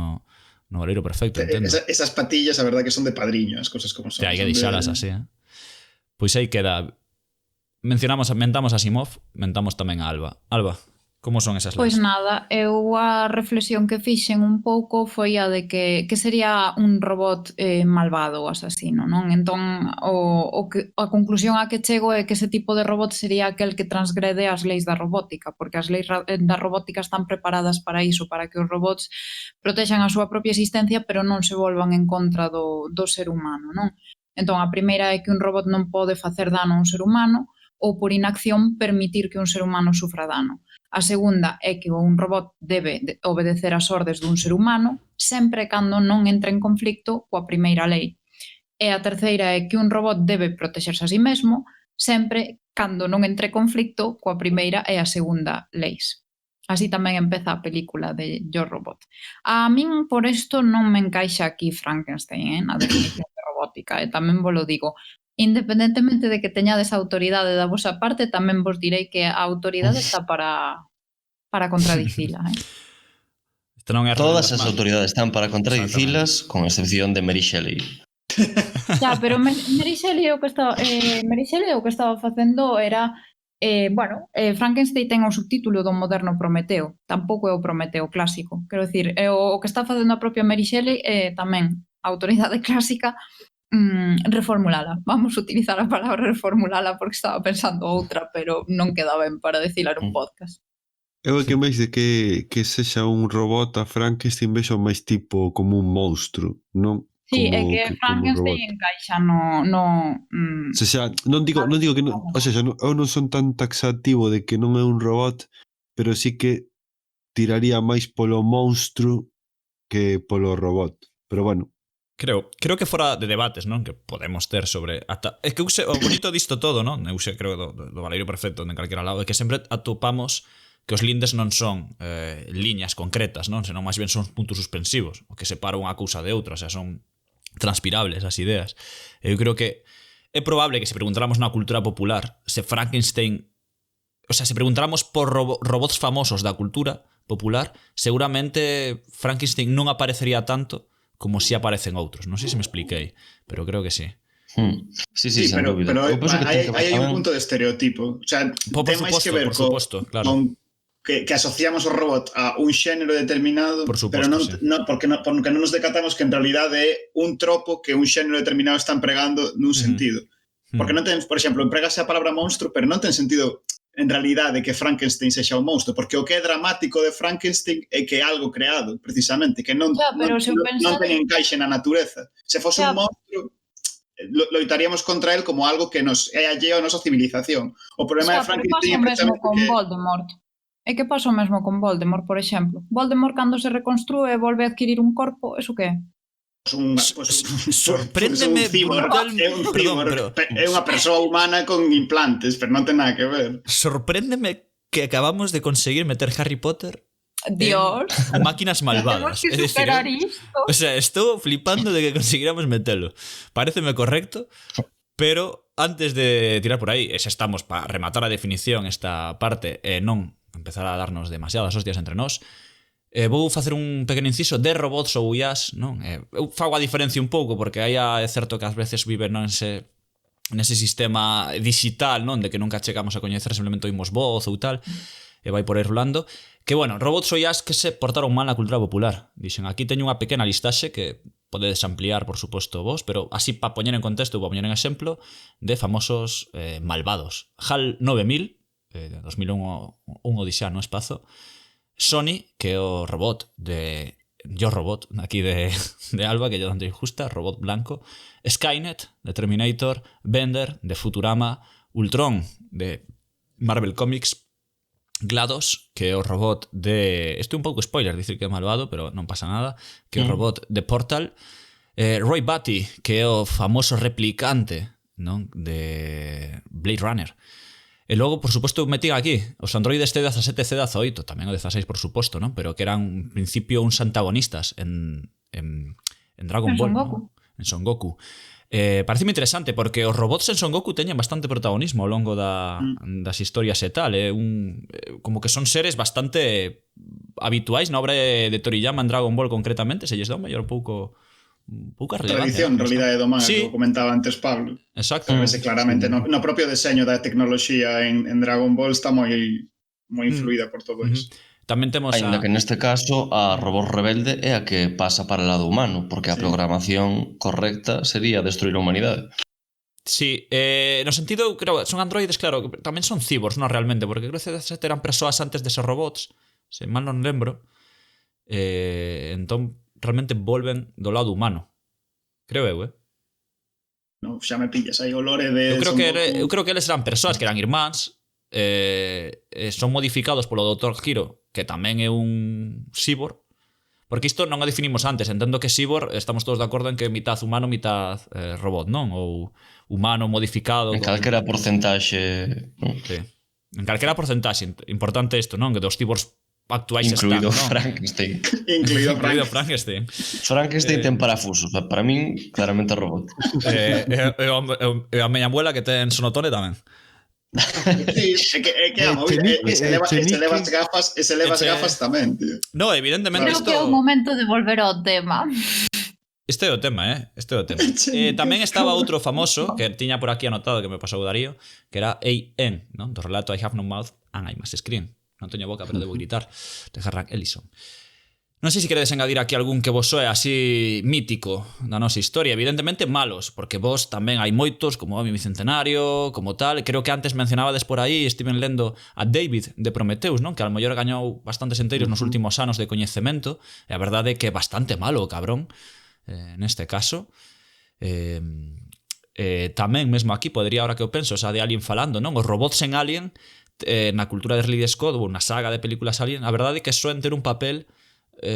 No Baleiro Perfecto, entendo. Esas patillas, a verdad que son de padriño, as cosas como son. Hai que deixalas así, Pois aí queda. Mentamos a Asimov, mentamos tamén a Alba. Alba, como son esas leis? Pois nada, eu a reflexión que fixen un pouco foi a de que sería un robot malvado ou asasino, non? Entón, a conclusión a que chego é que ese tipo de robot sería aquel que transgrede as leis da robótica, porque as leis da robótica están preparadas para iso, para que os robots protexan a súa propia existencia, pero non se volvan en contra do ser humano, non? Entón, a primeira é que un robot non pode facer dano a un ser humano, ou por inacción permitir que un ser humano sufra dano. A segunda é que un robot debe obedecer as ordes dun ser humano sempre cando non entre en conflicto coa primeira lei. E a terceira é que un robot debe protexerse a sí mesmo sempre cando non entre en conflicto coa primeira e a segunda leis. Así tamén empeza a película de Yo Robot. A min por isto non me encaixa aquí Frankenstein, na definición de robótica, e tamén vos lo digo. independentemente de que teñades a autoridade da vosa parte, tamén vos direi que a autoridade está para contradicila, Isto non é Todas as autoridades están para contradicilas, con excepción de Mary Shelley. Xa, pero Mary Shelley o que estaba facendo era Frankenstein ten o subtítulo do moderno Prometeo, tampouco é o Prometeo clásico, quero dicir, o que está facendo a propia Mary Shelley é tamén a autoridade clásica reformulala. Vamos a utilizar a palabra reformulala porque estaba pensando outra, pero non queda ben para dicila nun podcast. Eu é que máis de que sexa un robot a Frankenstein vexo máis tipo como un monstro, non? Sí, como, é que Frankenstein encaixa no O sea, non digo que non, o sea, eu non son tan taxativo de que non é un robot, pero sí que tiraría máis polo monstro que polo robot. Pero bueno, Creo que fora de debates, non? Que podemos ter sobre é que o bonito disto todo, non? Eu creo do Valeiro Perfecto en calquera lado, é que sempre atopamos que os lindes non son liñas concretas, non? Senón máis ben son puntos suspensivos, o que separa unha cousa de outra, o sea, son transpirables as ideas. Eu creo que é probable que se preguntáramos na cultura popular se Frankenstein, o sea, se preguntáramos por robots famosos da cultura popular, seguramente Frankenstein non aparecería tanto como si aparecen outros. Non sei se me expliquei, pero creo que sí. Sí, sen dúbida. Pero hai un punto de estereotipo. O sea, ten máis que ver con que asociamos o robot a un xénero determinado, pero porque non nos decatamos que en realidade é un tropo que un xénero determinado está empregando nun sentido. Porque non ten, por exemplo, empregase a palabra monstro, pero non ten sentido en realidade que Frankenstein sexa un monstro, porque o que é dramático de Frankenstein é que é algo creado, precisamente, que non ten encaixe na natureza. Se fose un monstro, loitaríamos contra el como algo que nos é alleo a nosa civilización. O problema de Frankenstein é precisamente que Voldemort. É que pasa o mesmo con Voldemort, por exemplo. Voldemort, cando se reconstrúe e volve a adquirir un corpo, eso que é? Sorpréndeme é unha persoa humana con implantes, pero non ten nada que ver. Sorpréndeme que acabamos de conseguir meter Harry Potter Dios, en máquinas malvadas. Temos que superar isto. O sea, estou flipando de que conseguiramos metelo. Paréceme correcto, pero antes de tirar por aí, se estamos para rematar a definición esta parte e non empezar a darnos demasiadas hostias entre nós, vou facer un pequeno inciso de robots ou IAs, non? Eu fago a diferencia un pouco, porque aí é certo que ás veces vive nese sistema digital, non? De que nunca chegamos a coñecer, simplemente oímos voz ou tal, e vai por aí rolando. Que, bueno, robots ou IAs que se portaron mal na cultura popular. Dixen, aquí teño unha pequena listaxe que podedes ampliar, por suposto, vos, pero así para poñer en contexto, para poñer en exemplo, de famosos malvados. HAL 9000, 2001 un odisea no espazo. Sony, que é o robot de Yo Robot, aquí de Alba, que lle dante injusta, robot blanco. Skynet, de Terminator. Bender, de Futurama. Ultron, de Marvel Comics. GLaDOS, que é o robot de... Isto é un pouco spoiler, dicir que é malvado, pero non pasa nada. Que é o robot de Portal. Roy Batty, que é o famoso replicante, non? De Blade Runner. E logo, por suposto, metín aquí os androides C17 e C18, tamén o 16, por suposto, non? Pero que eran, en principio, uns antagonistas en Dragon Ball, ¿no? En Son Goku. Pareceme interesante, porque os robots en Son Goku teñen bastante protagonismo ao longo das historias e tal. Como que son seres bastante habituais na obra de Toriyama en Dragon Ball, concretamente, se lles dá un maior pouca relevancia. Tradición, en realidade, do manga, que comentaba antes Pablo. Exacto. Vese claramente no propio deseño da tecnoloxía en Dragon Ball está moi influída por todo iso. Tamén temos Ainda que neste caso a Robot Rebelde é a que pasa para o lado humano, porque a programación correcta sería destruir a humanidade. Sí, no sentido, creo, son androides, claro, tamén son cyborgs, non realmente, porque creo que eran persoas antes de ser robots, se mal non lembro. Entón realmente volven do lado humano. Creo eu, No, xa me pillas aí o lore de... Eu creo que eles eran persoas que eran irmáns, son modificados polo Dr. Hiro, que tamén é un cyborg, porque isto non o definimos antes. Entendo que cyborg, estamos todos de acordo en que mitad humano, mitad robot, non? Ou humano modificado. En calquera porcentaxe. Sí. En calquera porcentaxe, importante isto, non? Que dos cyborgs actuais Incluído están, non? Frankenstein. Incluído Frankenstein. Frankenstein ten parafusos, para min claramente robot. E a miña abuela que ten sonotone tamén. Sí, é que a movida, se levas gafas tamén, tío. No, evidentemente Creo que é o momento de volver ao tema. Este é o tema, Este é o tema. Tamén estaba outro famoso que tiña por aquí anotado que me pasou Darío, que era A.N., non? Do relato I Have No Mouth and I Must Scream. Non teño boca, pero debo gritar, de Harlan Ellison. Non sei se queredes engadir aquí algún que vos soe así mítico da nosa historia. Evidentemente malos, porque vos tamén hai moitos, como o Bicentenario, como tal. Creo que antes mencionabades por aí, estiven lendo a David de Prometheus, non? Que ao mellor gañou bastantes enteiros nos últimos anos de coñecemento. E a verdade é que é bastante malo o cabrón, neste caso. Tamén mesmo aquí podería, ahora que eu penso, xa de Alien falando, non? Os robots en Alien, na cultura de Ridley Scott, ou na saga de películas Alien, a verdade é que soen ter un papel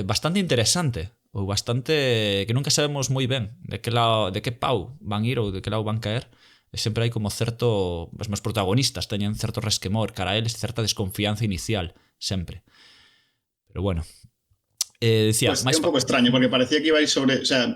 bastante interesante, ou bastante que nunca sabemos moi ben de que pau van ir ou de que lado van caer. E sempre hai como certo, os meus protagonistas teñen certo resquemor cara a eles, certa desconfianza inicial, sempre. Pero bueno, decía, pues é un pouco extraño, porque parecía que ibais sobre, o sea,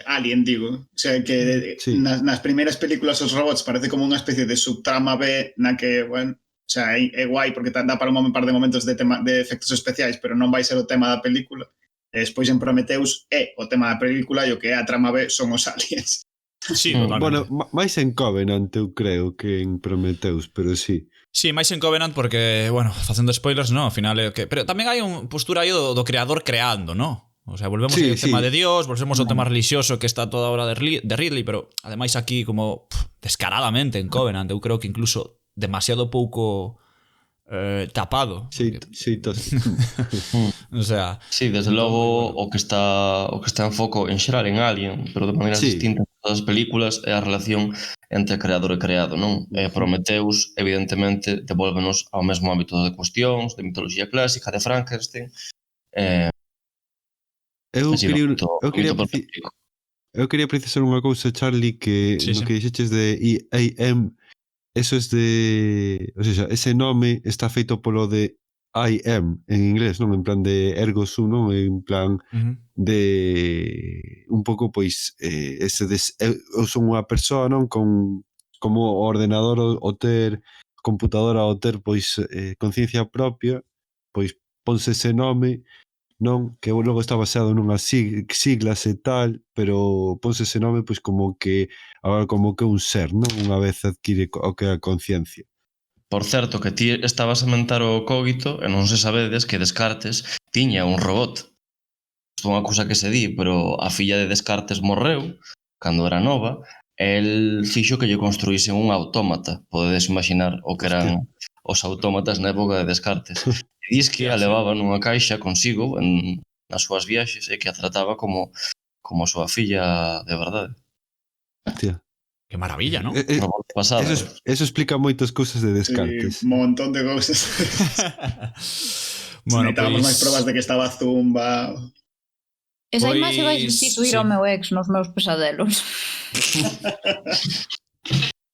Alien, digo, o sea, que sí. nas primeiras películas os robots parece como unha especie de subtrama B na que, bueno, o sea, é guai porque dá para un par de momentos de efectos especiais, pero non vai ser o tema da película. E despois en Prometheus é o tema da película e o que é a trama B son os aliens. Sí, totalmente. Bueno, máis en Covenant eu creo que en Prometheus, pero sí. Sí, máis en Covenant porque, bueno, facendo spoilers, no, ao final é que... Pero tamén hai un postura aí do creador creando, no? O sea, volvemos ao tema de Dios, volvemos ao tema religioso que está toda a hora de Ridley, pero ademais aquí como descaradamente en Covenant, eu creo que incluso demasiado pouco tapado. Sí. O sea, sí, desde logo o que está en foco en xeral en Alien, pero de maneiras distintas en todas as películas é a relación entre creador e creado, non? Prometheus, evidentemente, devolvenos ao mesmo ámbito de cuestións, de mitoloxía clásica, de Frankenstein. Eu quería precisar unha cousa, Charlie, que no que dixeches de I.A.M., eso es de... O sea, ese nome está feito polo de I am en inglés, non? En plan de ergo sum, non? En plan de... Un pouco, pois, ese de... Eu son unha persoa, non? Como ordenador o ter... Computadora o ter, pois, conciencia propia, pois, ponse ese nome, non? Que logo está baseado nunhas siglas e tal, pero ponse ese nome, pois, como que un ser, non? Unha vez adquire o que é a conciencia. Por certo, que ti estabas a mentar o cogito e non se sabedes que Descartes tiña un robot. Isto é unha cousa que se di, pero a filla de Descartes morreu cando era nova e el fixo que lle construísen un autómata. Podedes imaginar o que eran os autómatas na época de Descartes. E dis que a levaba nunha caixa consigo nas súas viaxes e que a trataba como a súa filla de verdade. Hostia. Que maravilla, ¿no? Eso explica moitas cousas de Descartes. Sí, un montón de cousas. Bueno, necesitábamos máis probas de que estaba zumba. Esa imaxe vai sustituir ao meu ex nos meus pesadelos.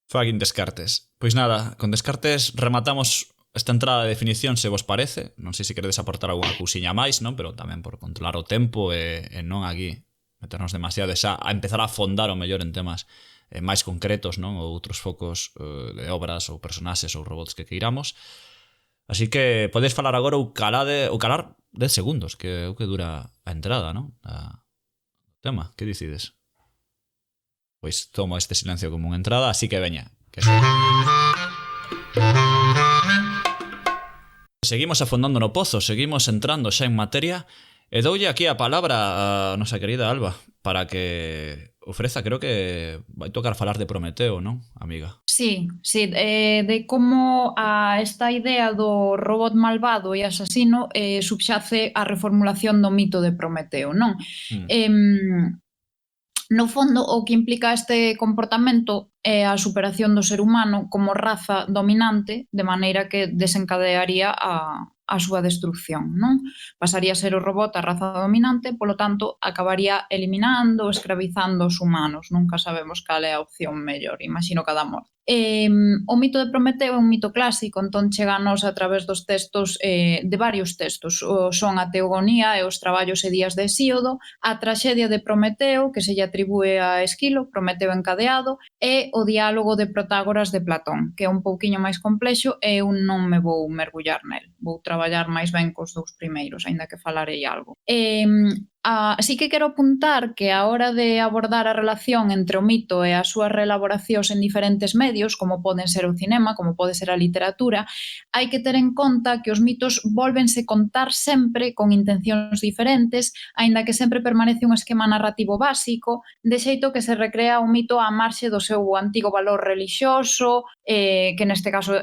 Fucking Descartes. Pois nada, con Descartes rematamos esta entrada de definición, se vos parece. Non sei se queredes aportar alguna cousiña máis, non? Pero tamén por controlar o tempo e non aquí meternos demasiado a empezar a afondar o mellor en temas máis concretos, non? Ou outros focos de obras ou personaxes ou robots que queiramos. Así que podedes falar agora ou calar 10 segundos, que é o que dura a entrada, non? O tema, que decides? Pois tomo este silencio como unha entrada, así que veña. Seguimos afondando no pozo, seguimos entrando xa en materia e doulle aquí a palabra a nosa querida Alba para que ofreza, creo que vai tocar falar de Prometeo, non, amiga? Sí, de como esta idea do robot malvado e asasino subxace a reformulación do mito de Prometeo, non? No fondo, o que implica este comportamento é a superación do ser humano como raza dominante, de maneira que desencadearía a súa destrucción, non? Pasaría a ser o robot a raza dominante, polo tanto, acabaría eliminando, escravizando os humanos. Nunca sabemos cal é a opción mellor, imagino cada morte. O mito de Prometeo é un mito clásico, entón cheganos a través dos textos, de varios textos. Son a Teogonía e os traballos e días de Hesíodo, a traxedia de Prometeo, que se lle atribúe a Esquilo, Prometeo encadeado, e o diálogo de Protágoras de Platón, que é un pouquiño máis complexo e eu non me vou mergullar nel. Vou traballar máis ben cos dous primeiros, aínda que falarei algo. Así que quero apuntar que a hora de abordar a relación entre o mito e as súas reelaboracións en diferentes medios, como poden ser o cinema, como pode ser a literatura, hai que ter en conta que os mitos volvense contar sempre con intencións diferentes, aínda que sempre permanece un esquema narrativo básico, de xeito que se recrea o mito á marxe do seu antigo valor relixioso, que neste caso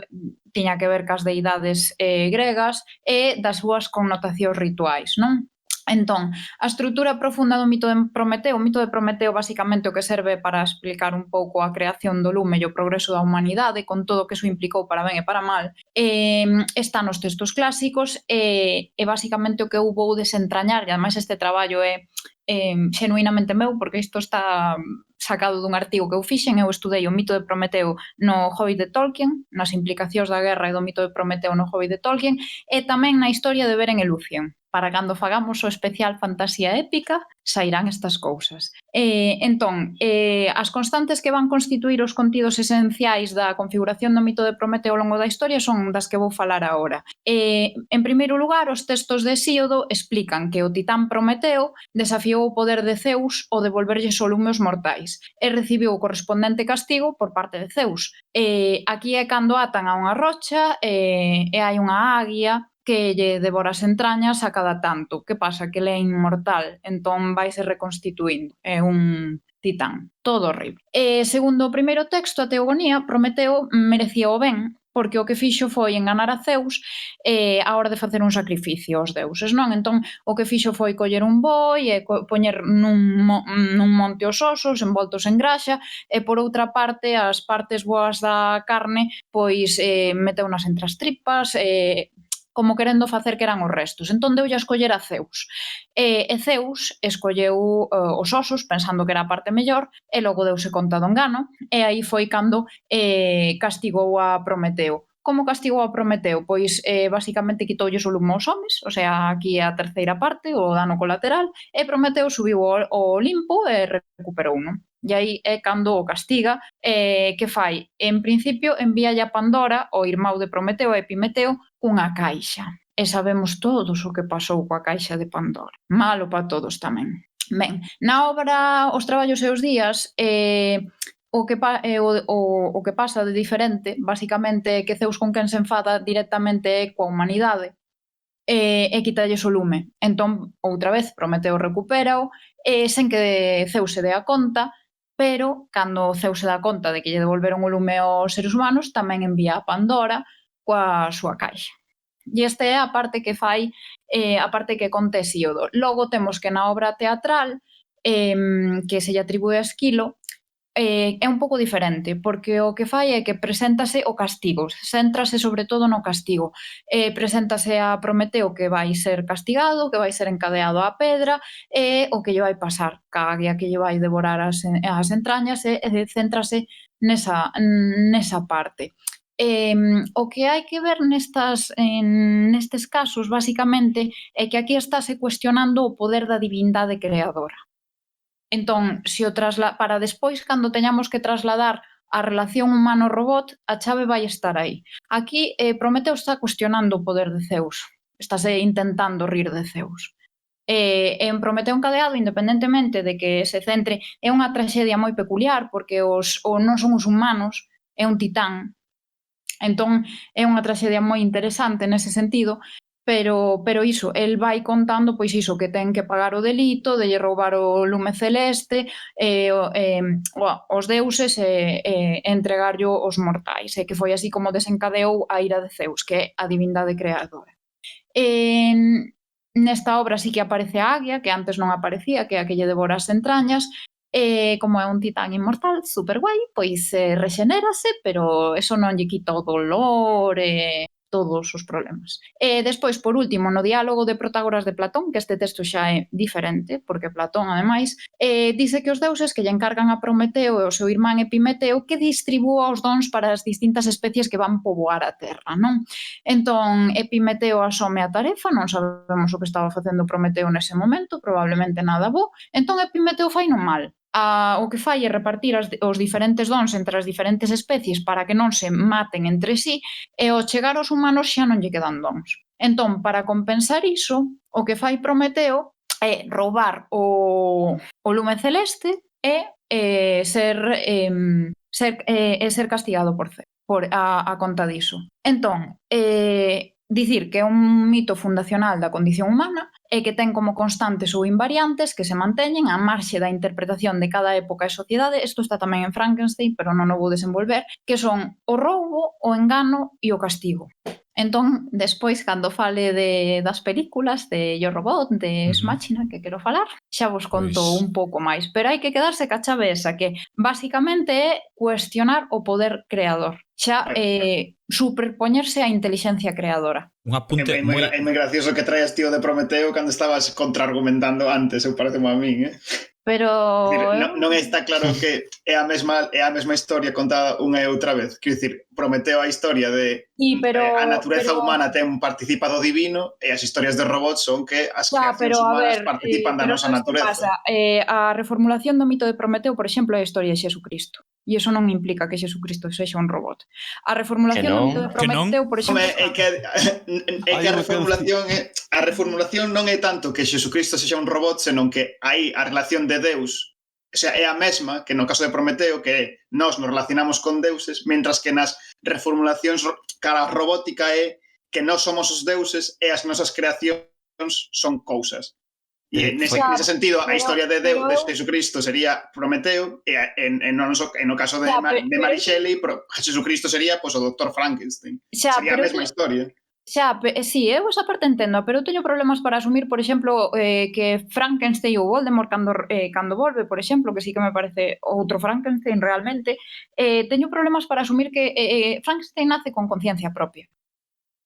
tiña que ver cas deidades gregas, e das súas connotacións rituais, non? Entón, a estrutura profunda do mito de Prometeo, o mito de Prometeo basicamente o que serve para explicar un pouco a creación do lume e o progreso da humanidade, con todo o que iso implicou para ben e para mal, está nos textos clásicos e basicamente o que eu vou desentrañar, e ademais este traballo é xenuinamente meu, porque isto está sacado dun artigo que eu fixen, eu estudei o mito de Prometeo no Hobbit de Tolkien, nas implicacións da guerra e do mito de Prometeo no Hobbit de Tolkien, e tamén na historia de Beren e Lúthien. Para cando fagamos o especial fantasía épica, sairán estas cousas. Entón, as constantes que van constituir os contidos esenciais da configuración do mito de Prometeo ao longo da historia son das que vou falar agora. En primeiro lugar, os textos de Hesíodo explican que o titán Prometeo desafiou o poder de Zeus ao devolverlles o lume aos mortais e recibiu o correspondente castigo por parte de Zeus. Aquí é cando atan a unha rocha e hai unha águia que lle devora as entrañas a cada tanto. Que pasa? Que ele é inmortal, entón vaise reconstituindo. É un titán. Todo horrible. Segundo o primeiro texto, a Teogonía, Prometeo merecía o ben, porque o que fixo foi enganar a Zeus á hora de facer un sacrificio aos deuses, non? Entón, o que fixo foi coller un boi e poñer nun monte os osos envoltos en graxa e, por outra parte, as partes boas da carne, pois meteunas entre as tripas como querendo facer que eran os restos. Entón deulle a escoller a Zeus. E Zeus escolleu os osos pensando que era a parte mellor e logo deuse conta do engano e aí foi cando castigou a Prometeo. Como castigou a Prometeo? Pois basicamente quitoulles o lume aos homes, o sea, aquí a terceira parte, o dano colateral, e Prometeo subiu ao Olimpo e recuperou, non? E aí é cando o castiga, que fai? En principio envíalle a Pandora, o irmão de Prometeo, Epimeteo, unha caixa. E sabemos todos o que pasou coa caixa de Pandora. Malo para todos tamén. Ben, na obra Os traballos e os días, o que pasa de diferente, basicamente, é que Zeus con quen se enfada directamente é coa humanidade e quitalles o lume. Entón, outra vez, Prometeo recupérao sen que Zeus se dea conta, pero cando Zeus se dá conta de que lle devolveron o lume aos seres humanos, tamén envía a Pandora coa súa caixa. E esta é a parte que fai, a parte que conta Hesíodo. Logo temos que na obra teatral, que se lle atribúe a Esquilo, é un pouco diferente, porque o que fai é que preséntase o castigo, céntrase sobre todo no castigo. Preséntase a Prometeo que vai ser castigado, que vai ser encadeado á pedra, e o que lle vai pasar, ca águia que lle vai devorar as entrañas, e céntrase nesa parte. O que hai que ver nestes casos, basicamente, é que aquí estáse cuestionando o poder da divindade creadora. Entón, para despois, cando teñamos que trasladar a relación humano-robot, a chave vai estar aí. Aquí, Prometeo está cuestionando o poder de Zeus. Estáse intentando rir de Zeus. En Prometeo encadeado, independentemente de que se centre, é unha traxedia moi peculiar, porque non son os humanos, é un titán. Entón, é unha traxedia moi interesante nese sentido, pero iso, el vai contando pois iso, que ten que pagar o delito de lle roubar o lume celeste os deuses e entregarllo aos mortais, e que foi así como desencadeou a ira de Zeus, que é a divindade creadora. Nesta obra sí que aparece a águia, que antes non aparecía, que é a que lle devora as entrañas, como é un titán inmortal, super guai, pois rexenérase, pero eso non lle quita o dolor todos os problemas. E despois, por último, no diálogo de Protágoras de Platón, que este texto xa é diferente, porque Platón, ademais, dice que os deuses que lle encargan a Prometeo e o seu irmán Epimeteo que distribúa os dons para as distintas especies que van poboar a terra, non? Entón, Epimeteo asome a tarefa, non sabemos o que estaba facendo Prometeo nese momento, probablemente nada bo, entón Epimeteo fai non mal. O que fai é repartir os diferentes dons entre as diferentes especies para que non se maten entre sí e ao chegar aos humanos xa non lle quedan dons. Entón, para compensar iso, o que fai Prometeo é roubar o lume celeste e ser castigado por a conta diso. Entón, dicir que é un mito fundacional da condición humana e que ten como constantes ou invariantes que se manteñen á marxe da interpretación de cada época e sociedade. Isto está tamén en Frankenstein, pero non o vou desenvolver, que son o roubo, o engano e o castigo. Entón, despois, cando fale das películas de Yo Robot, de Ex Machina, que quero falar, xa vos conto un pouco máis. Pero hai que quedarse ca chave esa, que basicamente é cuestionar o poder creador. Xa superpoñerse á inteligencia creadora. Un apunte É moi gracioso que traes, tío, de Prometeo cando estabas contraargumentando antes, eu parece a min, Pero non está claro que é a mesma historia contada unha e outra vez. Quero dicir, Prometeo a historia de a natureza humana ten un participado divino e as historias de robots son que as creacións humanas participan da nosa natureza. A reformulación do mito de Prometeo, por exemplo, é a historia de Xesucristo. E iso non implica que Xesucristo sexa un robot. A reformulación do mito de Prometeo, por exemplo... É que a reformulación non é tanto que Xesucristo sexa un robot, senón que aí a relación de Deus, o sea, é a mesma que no caso de Prometeo, que nós nos relacionamos con deuses, mentras que nas reformulacións cara a robótica é que nós somos os deuses e as nosas creacións son cousas. E nese sentido, a historia de Deus, de Jesucristo, sería Prometeo, e no caso de Mary Shelley, Jesucristo sería o Dr. Frankenstein. Sería a mesma historia. Sí, eu esa parte entendo, pero eu teño problemas para asumir, por exemplo, que Frankenstein ou Voldemort cando volve, por exemplo, que sí que me parece outro Frankenstein realmente, teño problemas para asumir que Frankenstein nace con conciencia propia.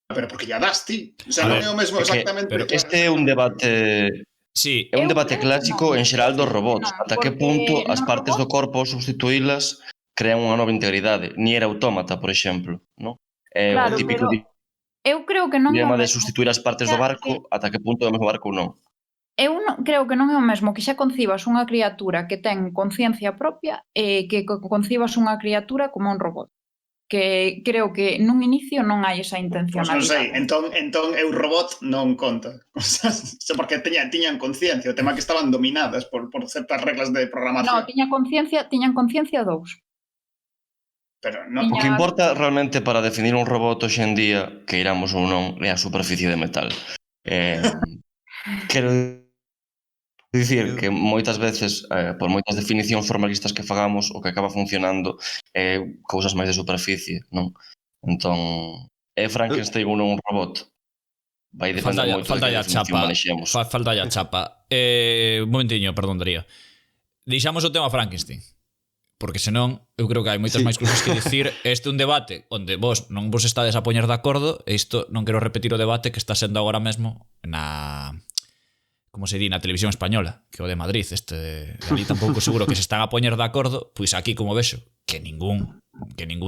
Pero porque ya das ti, o sea, non é o mesmo exactamente. Pero este é un debate... Sí. É un debate clásico en xeral dos robots. Ata que punto as partes do corpo ao substituílas crean unha nova integridade. Nier Autómata, por exemplo, non? É o típico eu creo que non dilema de sustituir as partes do barco, ata que punto é o mesmo barco ou non. Eu creo que non é o mesmo que xa concibas unha criatura que ten conciencia propia e que concibas unha criatura como un robot. Que creo que nun inicio non hai esa intencionalidade. Non sei, entón eu robot non conta. Porque tiñan conciencia, o tema que estaban dominadas por certas reglas de programación. Non, tiñan conciencia dous. Pero non. O que importa realmente para definir un robot hoxe en día, que iramos ou non, é a superficie de metal. Quero dicir que moitas veces, por moitas definicións formalistas que fagamos, o que acaba funcionando é cousas máis de superficie, non? Entón, é Frankenstein ou non un robot? Vai depender moito de que definición manexemos. Falta a chapa. Un momentiño, perdón, Darío. Deixamos o tema Frankenstein, porque senón eu creo que hai moitas máis cousas que dicir. Este é un debate onde vos non vos estades a poñer de acordo, e isto non quero repetir o debate que está sendo agora mesmo na... como se di na televisión española, que o de Madrid, ali tampouco seguro que se están a poñer de acordo, pois aquí como vexo que ningún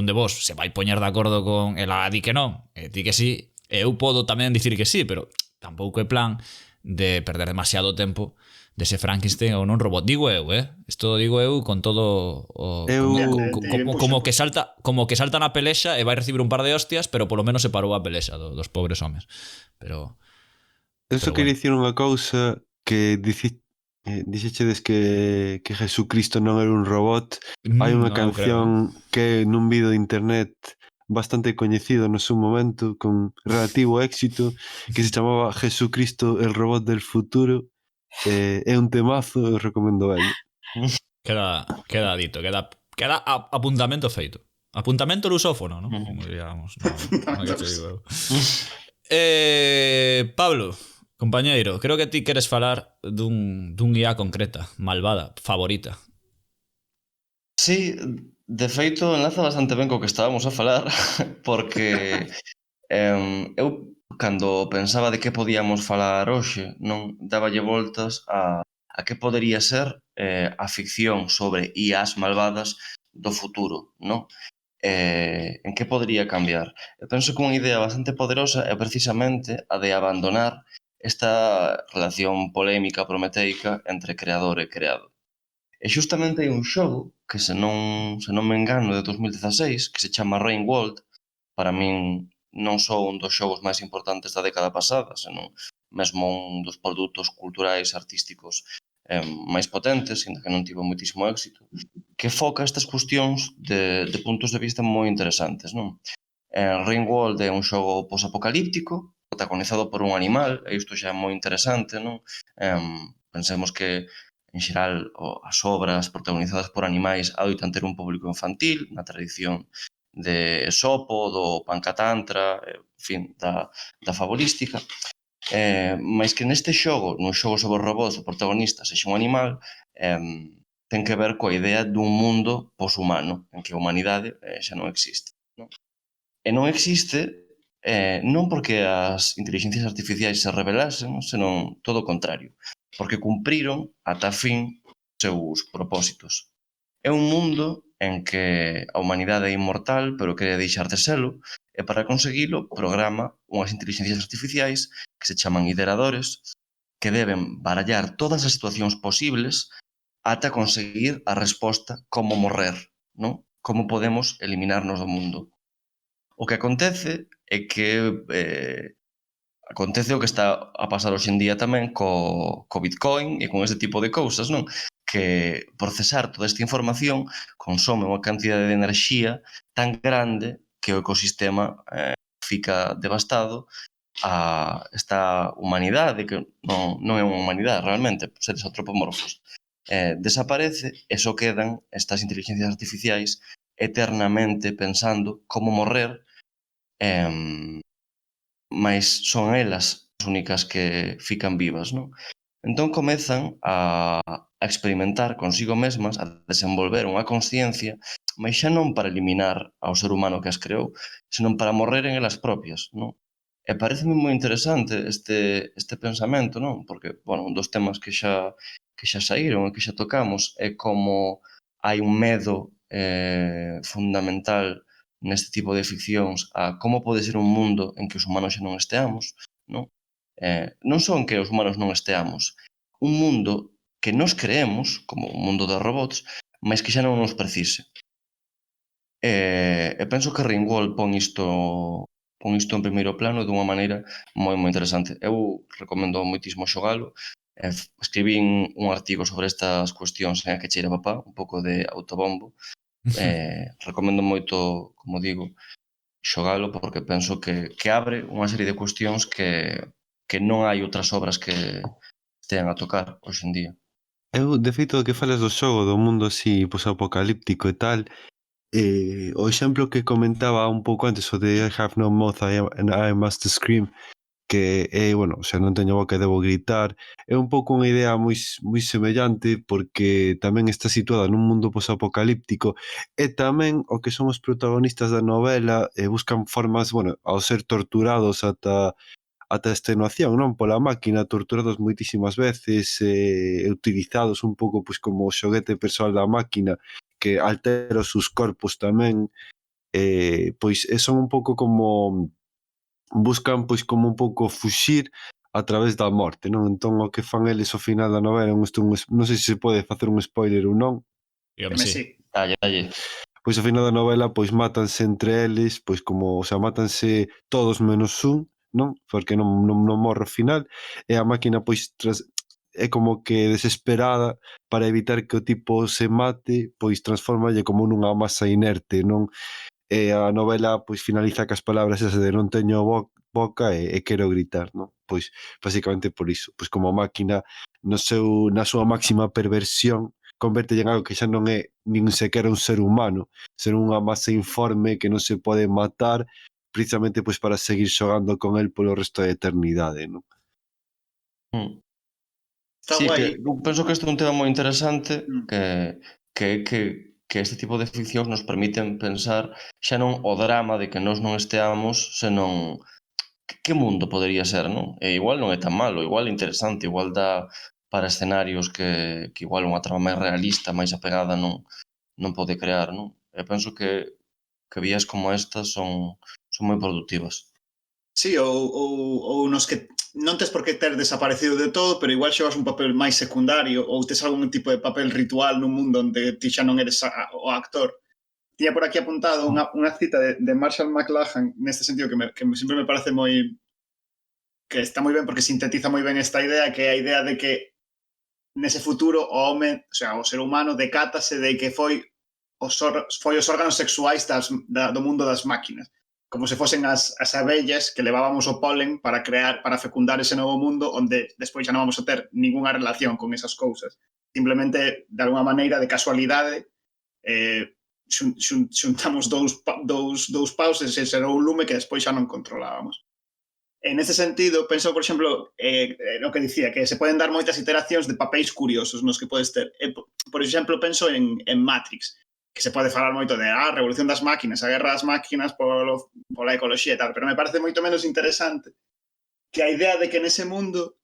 de vos se vai poñer de acordo con ela di que non, di que sí, eu podo tamén dicir que sí, pero tampouco é plan de perder demasiado tempo dese Frankenstein ou non robot. Digo eu, isto digo eu con todo como que salta na pelexa e vai recibir un par de hostias, pero polo menos se parou a pelexa dos pobres homes. Pero eu só queria dicir unha cousa que dixechedes que Jesucristo non era un robot. Hai unha canción que nun vídeo de internet bastante coñecido no seu momento, con relativo éxito, que se chamaba Jesucristo el robot del futuro. É un temazo, eu recomendo ello. Queda dito, queda apuntamento feito. Apuntamento lusófono, non? Como diríamos. Pablo, compañeiro, creo que ti queres falar dun IA concreta, malvada, favorita. Sí, de feito enlaza bastante ben co que estábamos a falar, porque Eu, cando pensaba de que podíamos falar hoxe, non dáballe voltas a que podería ser a ficción sobre IAs malvadas do futuro, non? En que podría cambiar? Eu penso que unha idea bastante poderosa é precisamente a de abandonar esta relación polémica, prometeica entre creador e creado. E xustamente hai un xogo que se non me engano de 2016 que se chama Rain World. Para min non só un dos xogos máis importantes da década pasada, senón mesmo un dos produtos culturais artísticos máis potentes, ainda que non tivo moitísimo éxito, que foca estas cuestións de puntos de vista moi interesantes, non? Ringworld é un xogo posapocalíptico, protagonizado por un animal, e isto xa é moi interesante, non? Pensemos que, en xeral, as obras protagonizadas por animais adoitan ter un público infantil, na tradición de Esopo, do Pancatantra, en fin, da fabulística, mas que neste xogo, nun xogo sobre robots, o protagonista sexa un animal, ten que ver coa idea dun mundo poshumano, en que a humanidade xa non existe. Non? E non existe non porque as inteligencias artificiais se rebelasen, senón todo o contrario, porque cumpriron ata fin os seus propósitos. É un mundo en que a humanidade é inmortal, pero quere deixar de selo, e para conseguilo programa unhas inteligencias artificiais que se chaman ideradores, que deben barallar todas as situacións posibles ata conseguir a resposta como morrer, non? Como podemos eliminarnos do mundo. O que acontece é que acontece o que está a pasar hoxe en día tamén co Bitcoin e con este tipo de cousas, non? Que procesar toda esta información consome unha cantidade de enerxía tan grande que o ecosistema fica devastado a esta humanidade, que non é unha humanidade realmente, seres antropomorfos, desaparece e só quedan estas inteligencias artificiais eternamente pensando como morrer, mas son elas as únicas que fican vivas, non? Entón comezan a experimentar consigo mesmas, a desenvolver unha consciencia, mas xa non para eliminar ao ser humano que as creou, senón para morreren elas propias, non? E pareceme moi interesante este pensamento, non? Porque, bueno, un dos temas que xa saíron e que xa tocamos é como hai un medo fundamental neste tipo de ficcións a como pode ser un mundo en que os humanos xa non esteamos, non? Non só en que os humanos non esteamos, un mundo que nos creemos como un mundo de robots, mas que xa non nos precise. E penso que Ringworld pon isto en primeiro plano dunha maneira moi interesante. Eu recomendo moitísimo xogalo. Escribín un artigo sobre estas cuestións en a que cheira papá, un pouco de autobombo. Recomendo moito, como digo, xogalo porque penso que abre unha serie de cuestións que non hai outras obras que estean a tocar hoxe en día. Eu, de feito, do que falas do xogo, do mundo así posapocalíptico e tal, o exemplo que comentaba un pouco antes, o de I have no mouth and I must scream, que é, bueno, o sea, non teño boca e debo gritar, é un pouco unha idea moi semellante porque tamén está situada nun mundo posapocalíptico e tamén o que son os protagonistas da novela buscan formas, bueno, ao ser torturados ata extenuación, non? Pola máquina, torturados moitísimas veces, utilizados un pouco pois como o xoguete persoal da máquina que altera os seus corpos tamén, pois son un pouco como buscan pois como un pouco fuxir a través da morte, non? Entón o que fan eles ao final da novela, non sei se pode facer un spoiler ou non. Sí. Dalle. Pois ao final da novela pois mátanse entre eles, pois como, o sea, mátanse todos menos un, non? Porque non morre ao final, e a máquina pois é como que desesperada para evitar que o tipo se mate, pois transfórmalle como nunha masa inerte, non? E a novela pois finaliza cas palabras esas de non teño boca e quero gritar, non? Pois basicamente por iso, pois como a máquina na súa máxima perversión converte en algo que xa non é nin sequera un ser humano, ser unha masa informe que non se pode matar precisamente pois para seguir xogando con el polo resto da eternidade, non? Sí, que penso que este é un tema moi interesante que que este tipo de ficcións nos permiten pensar xa non o drama de que nós non esteamos, senón que mundo podería ser, non? E igual non é tan malo, igual é interesante, igual dá para escenarios que igual unha trama máis realista, máis apegada non pode crear, non? E penso que vías como estas son moi productivas. Sí, ou nos que non tes por que ter desaparecido de todo, pero igual xogas un papel máis secundario ou tes algún tipo de papel ritual nun mundo onde ti xa non eres o actor. Tiña por aquí apuntado unha cita de Marshall McLuhan neste sentido que sempre me parece moi... que está moi ben porque sintetiza moi ben esta idea, que é a idea de que nese futuro o home, o sea, o ser humano decátase de que foi os órganos sexuais do mundo das máquinas, como se fosen as abellas que levábamos o polen para fecundar ese novo mundo onde despois xa non vamos a ter ningunha relación con esas cousas. Simplemente, de alguma maneira, de casualidade, xuntamos dous paus e se xerou un lume que despois xa non controlábamos. En ese sentido, penso, por exemplo, no que dicía, que se poden dar moitas iteracións de papéis curiosos nos que podes ter. Por exemplo, penso en Matrix, que se pode falar moito de a revolución das máquinas, a guerra das máquinas pola ecoloxía e tal, pero me parece moito menos interesante que a idea de que nese mundo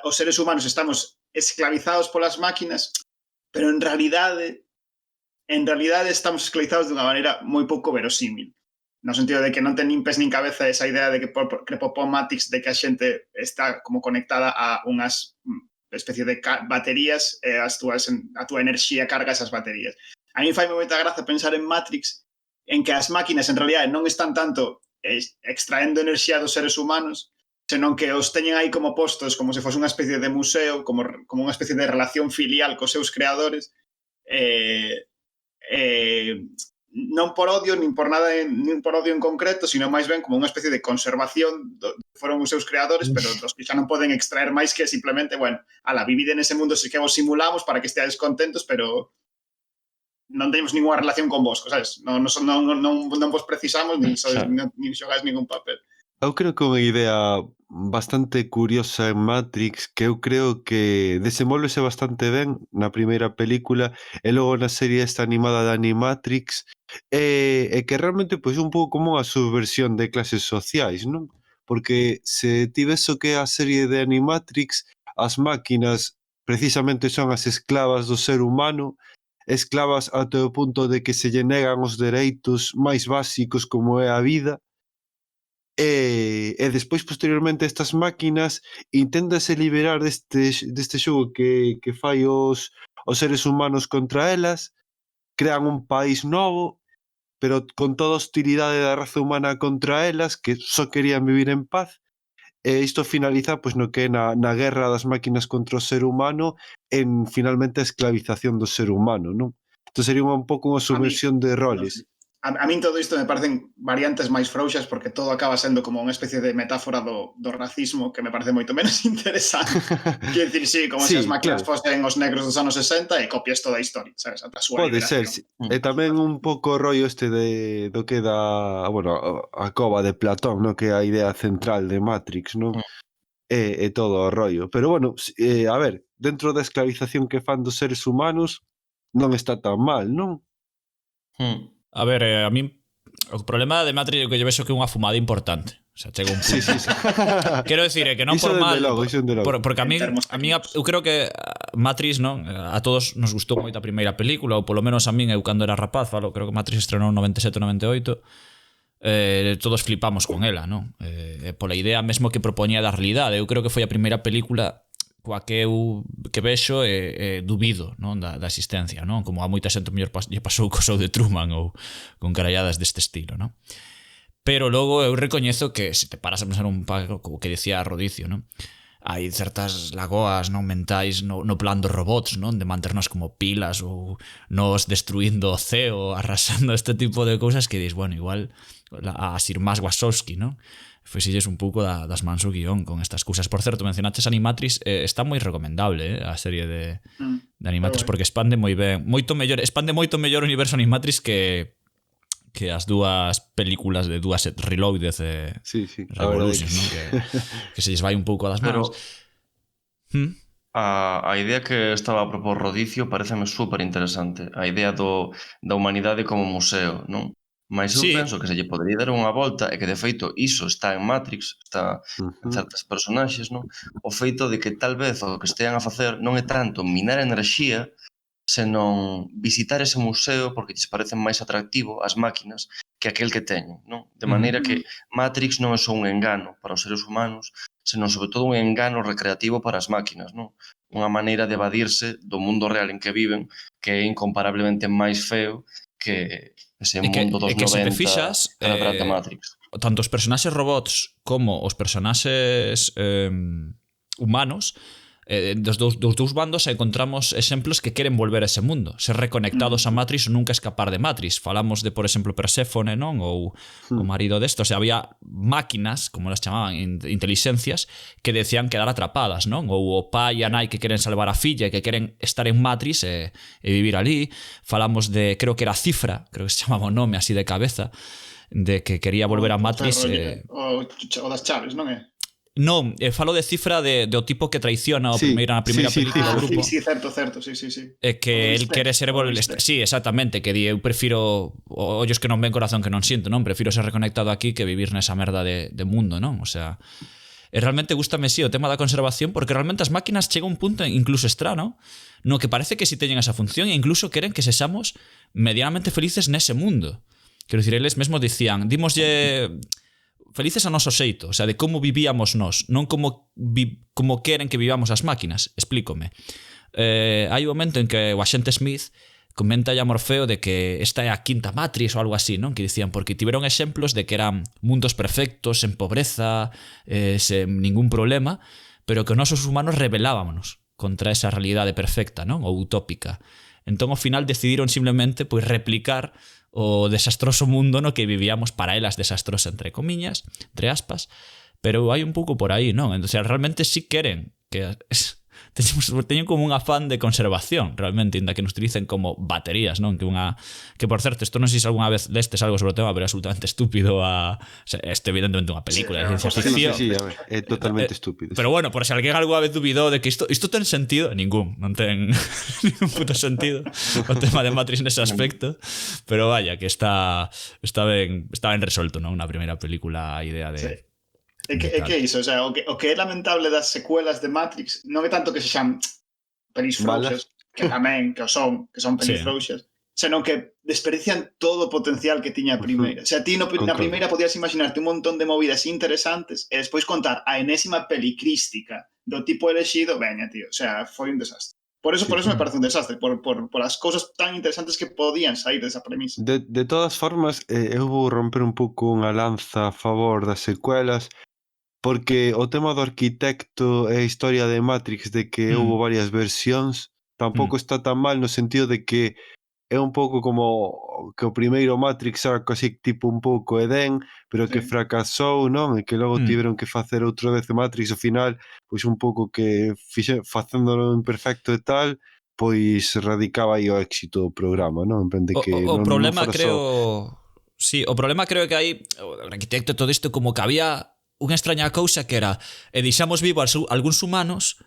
os seres humanos estamos esclavizados polas máquinas, pero en realidade estamos esclavizados dunha maneira moi pouco verosímil, no sentido de que non ten nin pés nin cabeza esa idea de que crepopó Matrix de que a xente está como conectada a unhas especie de baterías e a túa enerxía carga esas baterías. A mí fai moita graza pensar en Matrix en que as máquinas en realidad non están tanto extraendo enerxía dos seres humanos, senón que os teñen aí como postos como se fose unha especie de museo, como unha especie de relación filial cos seus creadores, non por odio, nin por odio en concreto, sino máis ben como unha especie de conservación foron os seus creadores, pero dos que xa non poden extraer máis que simplemente, bueno, vivide nese mundo que vos simulamos para que esteades contentos, pero non temos ninguna relación con vos, sabes? Non vos precisamos, nin xogais ningún papel. Eu creo que unha idea bastante curiosa en Matrix, que eu creo que desenvolvese bastante ben na primeira película e logo na serie esta animada de Animatrix, e que realmente pois un pouco como unha subversión de clases sociais, non? Porque se ti ves o que é a serie de Animatrix, as máquinas precisamente son as esclavas do ser humano, esclavas até o punto de que se lle negan os dereitos máis básicos como é a vida. E despois, posteriormente, estas máquinas inténtase liberar deste xogo que fai os seres humanos contra elas, crean un país novo, pero con toda a hostilidade da raza humana contra elas, que só querían vivir en paz, e isto finaliza pois no que é na guerra das máquinas contra o ser humano, en finalmente a esclavización do ser humano, non? Isto sería un pouco unha subversión de roles. A min todo isto me parecen variantes máis frouxas porque todo acaba sendo como unha especie de metáfora do racismo que me parece moito menos interesante. Quero dicir, sí, como se as máquinas fosen os negros dos anos 60 e copias toda a historia, sabes? Ata a súa liberación. Pode ser, e tamén un pouco o rollo este do que dá, bueno, a cova de Platón, no? Que é a idea central de Matrix, non? E todo o rollo. Pero bueno, a ver, dentro da esclavización que fan dos seres humanos non está tan mal, non? A ver, a mí o problema de Matrix é que yo vexo que é unha fumada importante. O sea, chega un punto. Sí. Quero decir, que non por mal, porque a mí eu creo que Matrix, non, a todos nos gustou moito a primeira película, ou polo menos a min, eu cando era rapaz, creo que Matrix estrenou en 97-98, todos flipamos con ela, non? Pola idea mesmo que propoñía da realidade. Eu creo que foi a primeira película coa que eu vexo dubido, non, da existencia, non? Como a moita xente mellor lle pasou co show de Truman ou con caralladas deste estilo, non? Pero logo eu recoñezo que se te paras a pensar un pouco como que decía Rodicio, non? Hai certas lagoas non mentais no plan dos robots, non? De manternos como pilas ou nos destruindo o ceo, arrasando este tipo de cousas que dis, bueno, igual a Sir Mas Wachowski, non? Fixilles un pouco das mans o guión con estas cousas. Por certo, mencionaches Animatrix, está moi recomendable a serie de Animatrix, porque expande moi ben, expande moito mellor o universo Animatrix que as dúas películas de dúas Reloaded Revolutions, ¿no? Que se lles vai un pouco das manos. A idea que estaba a propor Rodicio pareceme super interesante. A idea da humanidade como museo, non? Mas eu Sí. penso que se lle podería dar unha volta e que, de feito, iso está en Matrix, está en certas personaxes, non? O feito de que tal vez o que estean a facer non é tanto minar enerxía, senón visitar ese museo porque lles parecen máis atractivo as máquinas que aquel que teñen, non? De maneira que Matrix non é só un engano para os seres humanos, senón sobre todo un engano recreativo para as máquinas, non? Unha maneira de evadirse do mundo real en que viven, que é incomparablemente máis feo que ese mundo dos 90 se te fixas, de Matrix. Tanto os personaxes robots como os personaxes humanos, dos dous bandos encontramos exemplos que queren volver a ese mundo, ser reconectados a Matrix ou nunca escapar de Matrix. Falamos de, por exemplo, Perséfone, non? Ou o marido desto. O sea, había máquinas, como las chamaban, inteligencias, que decían quedar atrapadas, non? Ou o pai e a nai que queren salvar a filla e que queren estar en Matrix e vivir ali. Falamos de, creo que era Cifra, creo que se chamaba o nome así de cabeza, de que quería volver a Matrix. O das chaves, non é? Non, falo de Cifra do tipo que traiciona na primeira película do grupo. Sí, certo, sí. Que el quere ser... Sí, exactamente, que di, eu prefiro ollos que non ven, corazón que non siento, non? Prefiro ser reconectado aquí que vivir nesa merda de mundo, non? O sea, realmente gústame, sí, o tema da conservación, porque realmente as máquinas chega un punto incluso estrano, no que parece que si teñen esa función e incluso queren que sexamos medianamente felices nese mundo. Quero dicir, eles mesmos dicían, dimoslle... felices a noso xeito, o sea, de como vivíamos nós, non como queren que vivamos as máquinas. Explícome. Hai un momento en que o axente Smith comenta a Morfeo de que esta é a quinta Matrix ou algo así, non? Que dicían, porque tiveron exemplos de que eran mundos perfectos, en pobreza, sen ningún problema, pero que os nosos humanos rebelábamos contra esa realidade perfecta, non? Ou utópica. Entón, ao final, decidiron simplemente pois replicar o desastroso mundo no que vivíamos, para elas desastroso entre comiñas, entre aspas, pero hai un pouco por aí, non? Entón, realmente sí queren que teñen como un afán de conservación, realmente, inda que nos utilicen como baterías, non? Que por certo, isto non sei se algunha vez lestes algo sobre o tema, pero é absolutamente estúpido o sea, este evidentemente unha película de ciencia ficción. Sí, a ver, é totalmente estúpido. Pero bueno, por se alguén algunha vez dubidou de que isto ten sentido, non ten ningún puto sentido o tema de Matrix nese aspecto, pero vaya, que está ben resolto, non? Unha primeira película, a idea de... Sí. É que iso, o sea, o que é lamentable das secuelas de Matrix non é tanto que se xan pelis frouxas, que tamén, que son pelis frouxas, senón que desperdician todo o potencial que tiña a primeira. O sea, ti na primeira podías imaginarte un montón de movidas interesantes e despois contar a enésima peli crística do tipo elexido, veña, tío, o sea, foi un desastre. Por eso me parece un desastre, por as cousas tan interesantes que podían sair desa premisa. De todas formas, eu vou romper un pouco unha lanza a favor das secuelas, porque o tema do arquitecto e a historia de Matrix, de que houve varias versións, tampouco está tan mal no sentido de que é un pouco como que o primeiro Matrix era casi tipo un pouco Edén, pero que fracasou, non? E que logo tiveron que facer outra vez o Matrix ao final, pois un pouco que facéndolo imperfecto e tal, pois radicaba aí o éxito do programa, non? En plan de que o problema creo... Sí, o problema creo que hai o arquitecto todo isto como que había unha extraña cousa que era deixamos vivo algúns humanos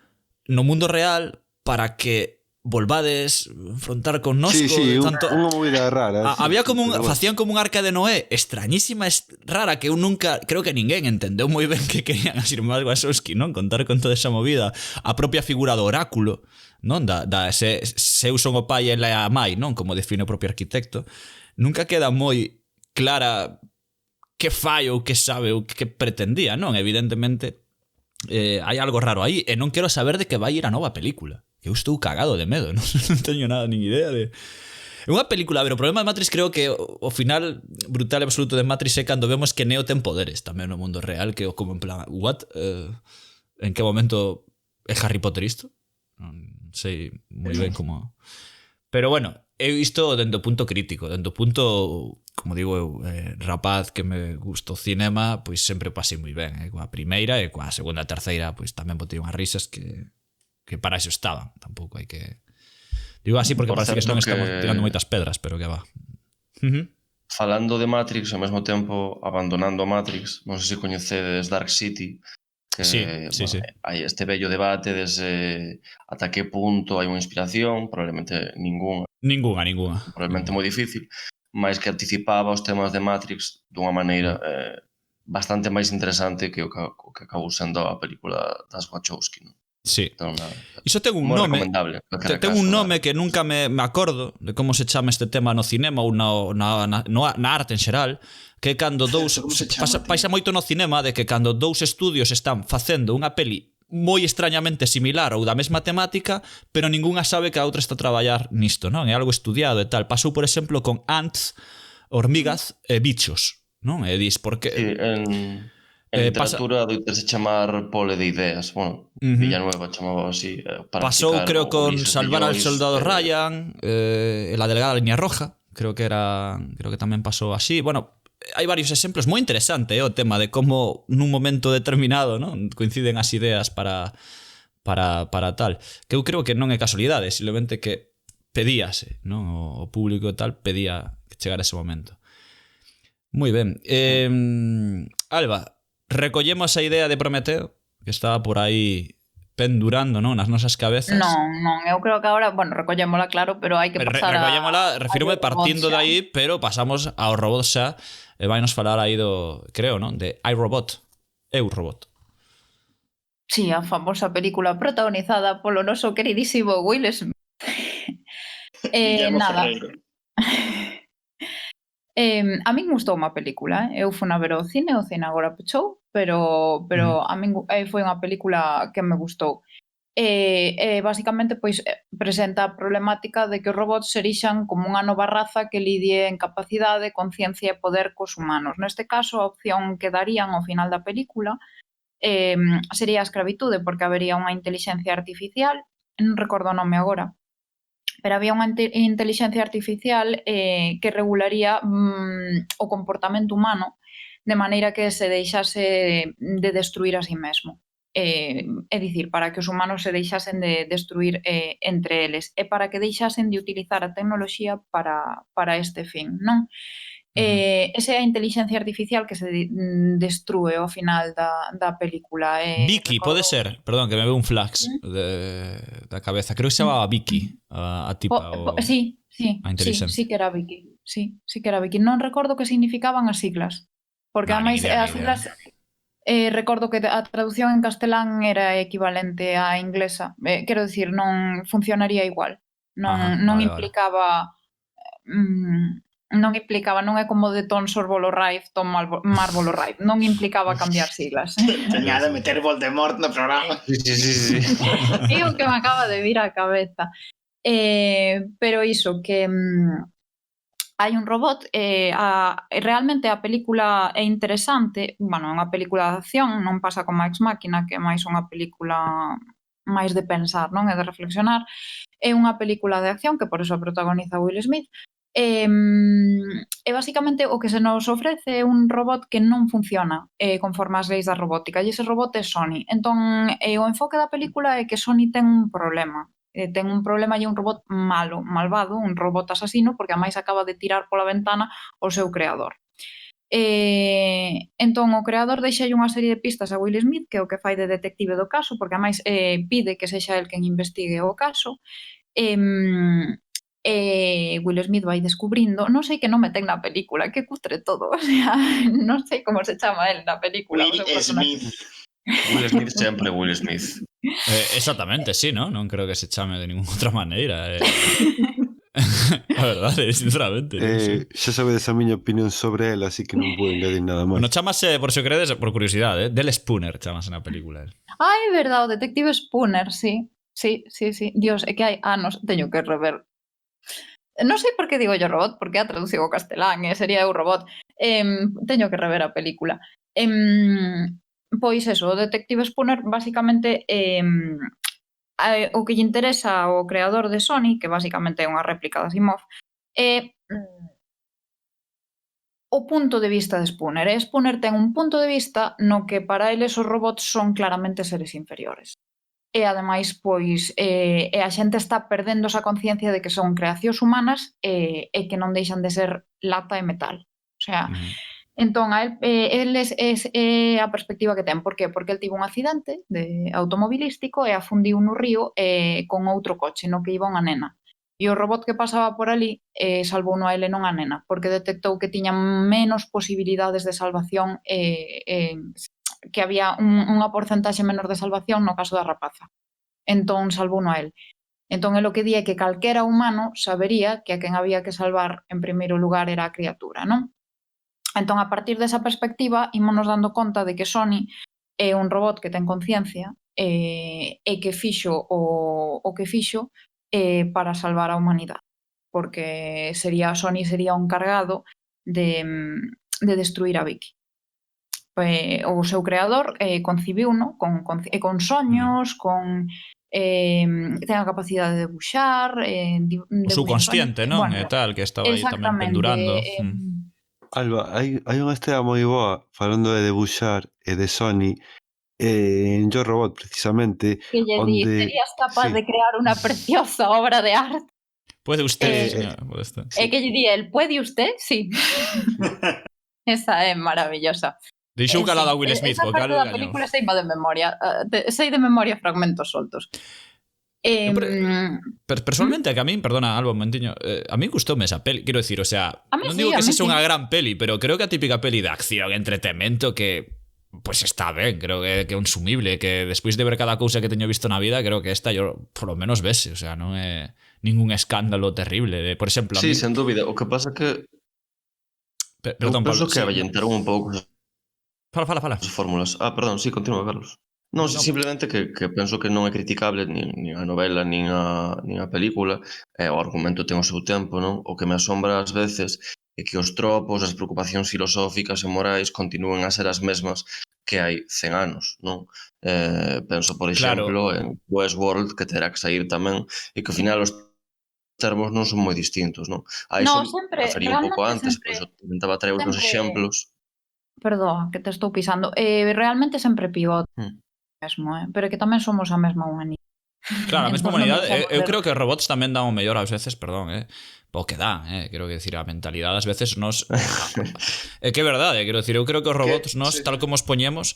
no mundo real para que volvades enfrontar con nosco. Sí, tanto... unha movida rara. Había como facían como un arca de Noé extrañísima, rara, que eu nunca, creo que ninguén entendeu moi ben que querían as irmás Wachowski, non? Contar con toda esa movida. A propia figura do oráculo, non? Se eu son o pai e ela é a mai, non? Como define o propio arquitecto. Nunca queda moi clara que fai ou que sabe ou que pretendía, non? Evidentemente hai algo raro aí e non quero saber de que vai ir a nova película, que eu estou cagado de medo, non teño nada, nin idea de... É unha película, pero o problema de Matrix creo que o final brutal e absoluto de Matrix é cando vemos que Neo ten poderes tamén no mundo real, que como en plan, what? En que momento é Harry Potter isto? Non sei moi ben como... Pero bueno, eu isto dentro do punto crítico, dentro do punto... Como digo eu, rapaz que me gusta o cinema, pois sempre pasei moi ben, coa primeira e coa segunda e terceira, pois tamén botei unhas risas que para iso estaban, tampouco hai que... Digo así porque parece que non estamos tirando moitas pedras, pero que va. Falando de Matrix, ao mesmo tempo abandonando Matrix, non sei se coñecedes Dark City, que Sí. hai este bello debate desde ata que punto hai unha inspiración, probablemente ninguna, probablemente moi difícil, mas que anticipaba os temas de Matrix dunha maneira bastante máis interesante que o que acabou sendo a película das Wachowski, non? Sí. Entón, Iso ten un moi nome. recomendable. Ten un nome que nunca me acordo de como se chama este tema no cinema ou na arte en xeral, que cando dous pasa moito no cinema de que cando dous estudios están facendo unha peli moi extrañamente similar ou da mesma temática, pero ningunha sabe que a outra está a traballar nisto, non? É algo estudiado e tal. Pasou, por exemplo, con Ants, hormigas e bichos, non? E dis, porque... Sí, en literatura doitase chamar pole de ideas. Bueno, Villanueva chamaba así. Pasou, creo, con Salvar al Soldado Ryan, La Delgada Línea Roja, creo que tamén pasou así. Bueno, hai varios exemplos moi interesante o tema de como nun momento determinado, non, coinciden as ideas para tal. Que eu creo que non é casualidade, simplemente que pedíase, non? O público e tal pedía que chegara ese momento. Moi ben. Alba, recollemos a idea de Prometeo, que estaba por aí pendurando, non, nas nosas cabezas. Non, eu creo que agora, bueno, recollémola, claro, pero hai que pasar recollémola, refírome partindo de aí, pero pasamos ao robot xa, e vai nos falar aí do, creo, non, de iRobot, Eu Robot. Sí, a famosa película protagonizada polo noso queridísimo Will Smith. Nada. A min gustou unha película, eu fui a ver ao cine, o cine agora pechou, pero a min foi unha película que me gustou. Basicamente, pois, presenta a problemática de que os robots se erixan como unha nova raza que lidie en capacidade, conciencia e poder cos humanos. Neste caso, a opción que darían ao final da película sería a escravitude, porque habería unha intelixencia artificial, non recordo o nome agora, pero había unha intelixencia artificial que regularía o comportamento humano de maneira que se deixase de destruir a si mesmo. É dicir, para que os humanos se deixasen de destruir entre eles e para que deixasen de utilizar a tecnoloxía para este fin, non? Esa é a intelixencia artificial que se destrue ao final da película. Vicky, pode ser? Perdón, que me veo un flash da cabeza. Creo que se chamaba Vicky, a tipa. Sí, sí que era Vicky. Sí que era Vicky. Non recordo que significaban as siglas, porque ademais as siglas... recordo que a traducción en castelán era equivalente á inglesa. Quero dicir, non funcionaría igual. Non implicaba... Non implicaba, non é como de Tom Sorbolo Raif, Tom Marvolo Raif, non implicaba cambiar siglas. Teña de meter Voldemort no programa. Sí. É o que me acaba de vir á cabeza. Pero iso, que hai un robot, realmente a película é interesante, bueno, é unha película de acción, non pasa como Ex Máquina, que é máis unha película máis de pensar, non? E de reflexionar. É unha película de acción, que por eso protagoniza Will Smith, e basicamente o que se nos ofrece é un robot que non funciona conforme as leis da robótica, e ese robot é Sony. Entón, o enfoque da película é que Sony ten un problema. Ten un problema e un robot malo, malvado, un robot asasino, porque ademais acaba de tirar pola ventana o seu creador. Entón, o creador deixa unha serie de pistas a Will Smith, que é o que fai de detective do caso, porque ademais pide que sexa el quen investigue o caso. Will Smith vai descubrindo, non sei que nome ten na película, que cutre todo, o sea, non sei como se chama el na película. Will Smith. Will Smith sempre Will Smith. Exactamente, sí, ¿no? Non creo que se chame de ninguna outra maneira. A verdade, sinceramente. Xa sabedes a miña opinión sobre ela, así que non vou engadir nada máis. Bueno, chamase, por se o credes, por curiosidade, Del Spooner chamase na película. É verdade, o detective Spooner, sí. Sí. Dios, é que hai anos, teño que rever. Non sei por que digo yo robot, porque a traducido ao castelán, sería eu robot. Teño que rever a película. Pois eso, o detective Spooner basicamente o que lle interesa ao creador de Sony, que basicamente é unha réplica de Asimov, é o punto de vista de Spooner. E Spooner ten un punto de vista no que para eles os robots son claramente seres inferiores. E ademais, pois, a xente está perdendo esa conciencia de que son creacións humanas e que non deixan de ser lata e metal. O sea, Entón, a el é a perspectiva que ten. Por qué? Porque el tivo un accidente automobilístico e afundiu no río con outro coche no que iba unha nena. E o robot que pasaba por ali salvou no a ele non a nena, porque detectou que tiña menos posibilidades de salvación, que había unha porcentaxe menor de salvación no caso da rapaza. Entón, salvou no a el. Entón, el o que di é que calquera humano sabería que a quen había que salvar en primeiro lugar era a criatura, non? Entón, a partir desa perspectiva, ímonos dando conta de que Sony é un robot que ten conciencia e que fixo o que fixo para salvar a humanidade. Porque Sony sería un cargado de destruir a Vicky. O seu creador concibiuno con soños, ten a capacidade de debuxar, o subconsciente, non? E tal, que estaba aí tamén pendurando. Alba, hai unha estrela moi boa falando de debuxar e de Sony en Yo Robot, precisamente, que lle di, serías capaz de crear unha preciosa obra de arte. Puede usted, señora, puede usted. E que lle di el, ¿puede usted? Sí. Esa é maravillosa. Deixou calada a Will Smith, esa parte da película sei de memoria, sei de memoria fragmentos soltos. Personalmente, que a mí, perdona, Alba, un momentiño, a mí gustoume esa peli, quero decir, o sea, non digo que sea unha gran peli, pero creo que a típica peli de acción, entretemento, que pues está ben, creo que é un sumible, que despois de ver cada cousa que teño visto na vida, creo que esta yo por lo menos vese, o sea, non é ningún escándalo terrible, por exemplo, a sí, mí... sen dúbida, o que pasa que perdón, penso Pablo, que avellentaron un pouco Fala. as fórmulas. Perdón, sí, continúa, Carlos. Non, simplemente que penso que non é criticable nin a novela, nin a película, o argumento ten o seu tempo, non? O que me asombra ás veces é que os tropos, as preocupacións filosóficas e morais continúen a ser as mesmas que hai 100 anos, non? Penso, por exemplo, en Westworld, que terá que sair tamén, e que ao final os termos non son moi distintos, non? A iso referí un pouco antes, pois eu tentaba traer uns exemplos. Perdón, que te estou pisando. Realmente sempre pivota mesmo, pero que tamén somos a mesma humanidade. Claro, a mesma humanidade. Eu creo que os robots tamén dan o mellor ás veces, perdón, o que dan, quero decir, a mentalidade ás veces nos... É que é verdade, quero decir, eu creo que os robots nos, tal como os poñemos,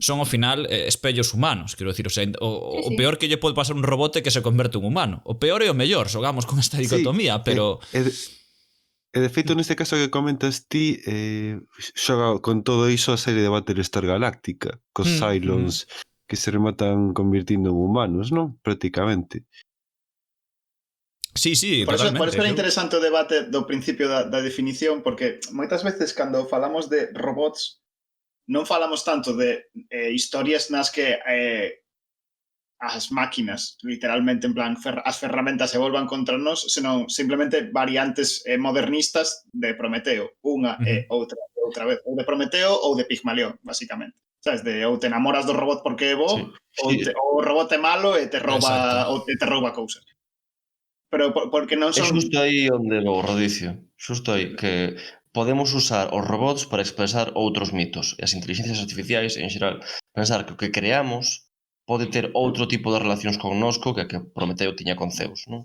son ao final espellos humanos, quero decir, o sea, o peor que lle pode pasar un robot é que se converte en humano. O peor e o mellor, xogamos con esta dicotomía, pero... E de feito, neste caso que comentas ti, xoga con todo iso a serie de Battlestar Galáctica, cos Cylons que se rematan convirtindo en humanos, non? Prácticamente. Sí, por totalmente. Por eso era interesante o debate do principio da definición, porque moitas veces cando falamos de robots non falamos tanto de historias nas que as máquinas, literalmente, en plan, as ferramentas se volvan contra nós, senón simplemente variantes modernistas de Prometeo. Unha e outra vez. Ou de Prometeo ou de Pigmalión, basicamente. Sabes, ou te enamoras do robot porque é bo, ou o robot é malo e te rouba cousas. Pero porque non son... É xusto aí onde o rodicio. Xusto aí, que podemos usar os robots para expresar outros mitos. E as inteligencias artificiais, en xeral, pensar que o que creamos pode ter outro tipo de relacións connosco que a que Prometeo tiña con Zeus, non?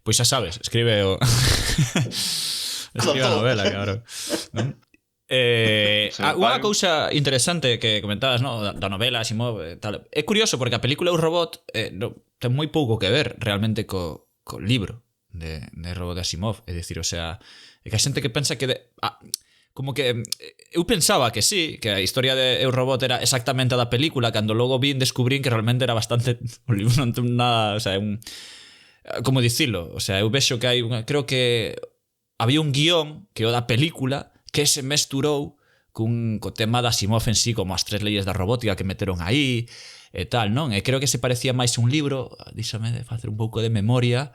Pois xa sabes, escribe a novela, cabrón. Unha cousa interesante que comentabas, no, da novela Asimov, tal. É curioso porque a película Un Robot ten moi pouco que ver realmente co libro de Robot de Asimov, é dicir, o sea, é que hai xente que pensa que como que eu pensaba que sí, que a historia de Eu Robot era exactamente a da película, cando logo descubrín que realmente era bastante o libro non ten nada, o sea, como dicilo, o sea, eu vexo que hai creo que había un guión que o da película que se mesturou co tema da Asimov en sí, como as 3 leyes da robótica que meteron aí e tal, non? E creo que se parecía máis un libro, díxame de facer un pouco de memoria,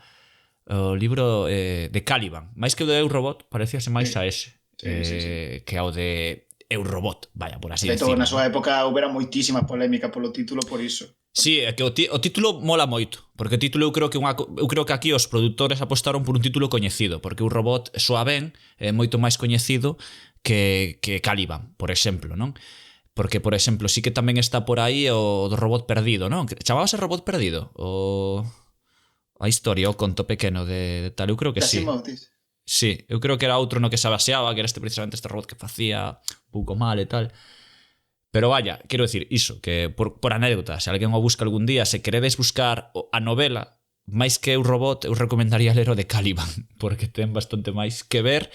o libro de Caliban, máis que o de Eu Robot, parecíase máis a ese. Que ao de Eu Robot, vaya, por así decirlo. Na súa época houbera moitísima polémica polo título por iso. Sí, é que o título mola moito, porque o título eu creo que aquí os produtores apostaron por un título coñecido, porque Un Robot soa ben, é moito máis coñecido que Caliban, por exemplo, non? Porque, por exemplo, sí que tamén está por aí o do Robot Perdido, non? Chamábase Robot Perdido? A historia, o conto pequeno de tal, eu creo que sí. Sí, eu creo que era outro no que se baseaba, que era precisamente este robot que facía un pouco mal e tal. Pero vaya, quero decir, iso, que por anécdota, se alguén o busca algún día, se queredes buscar a novela, máis que o robot, eu recomendaría ler o de Caliban, porque ten bastante máis que ver,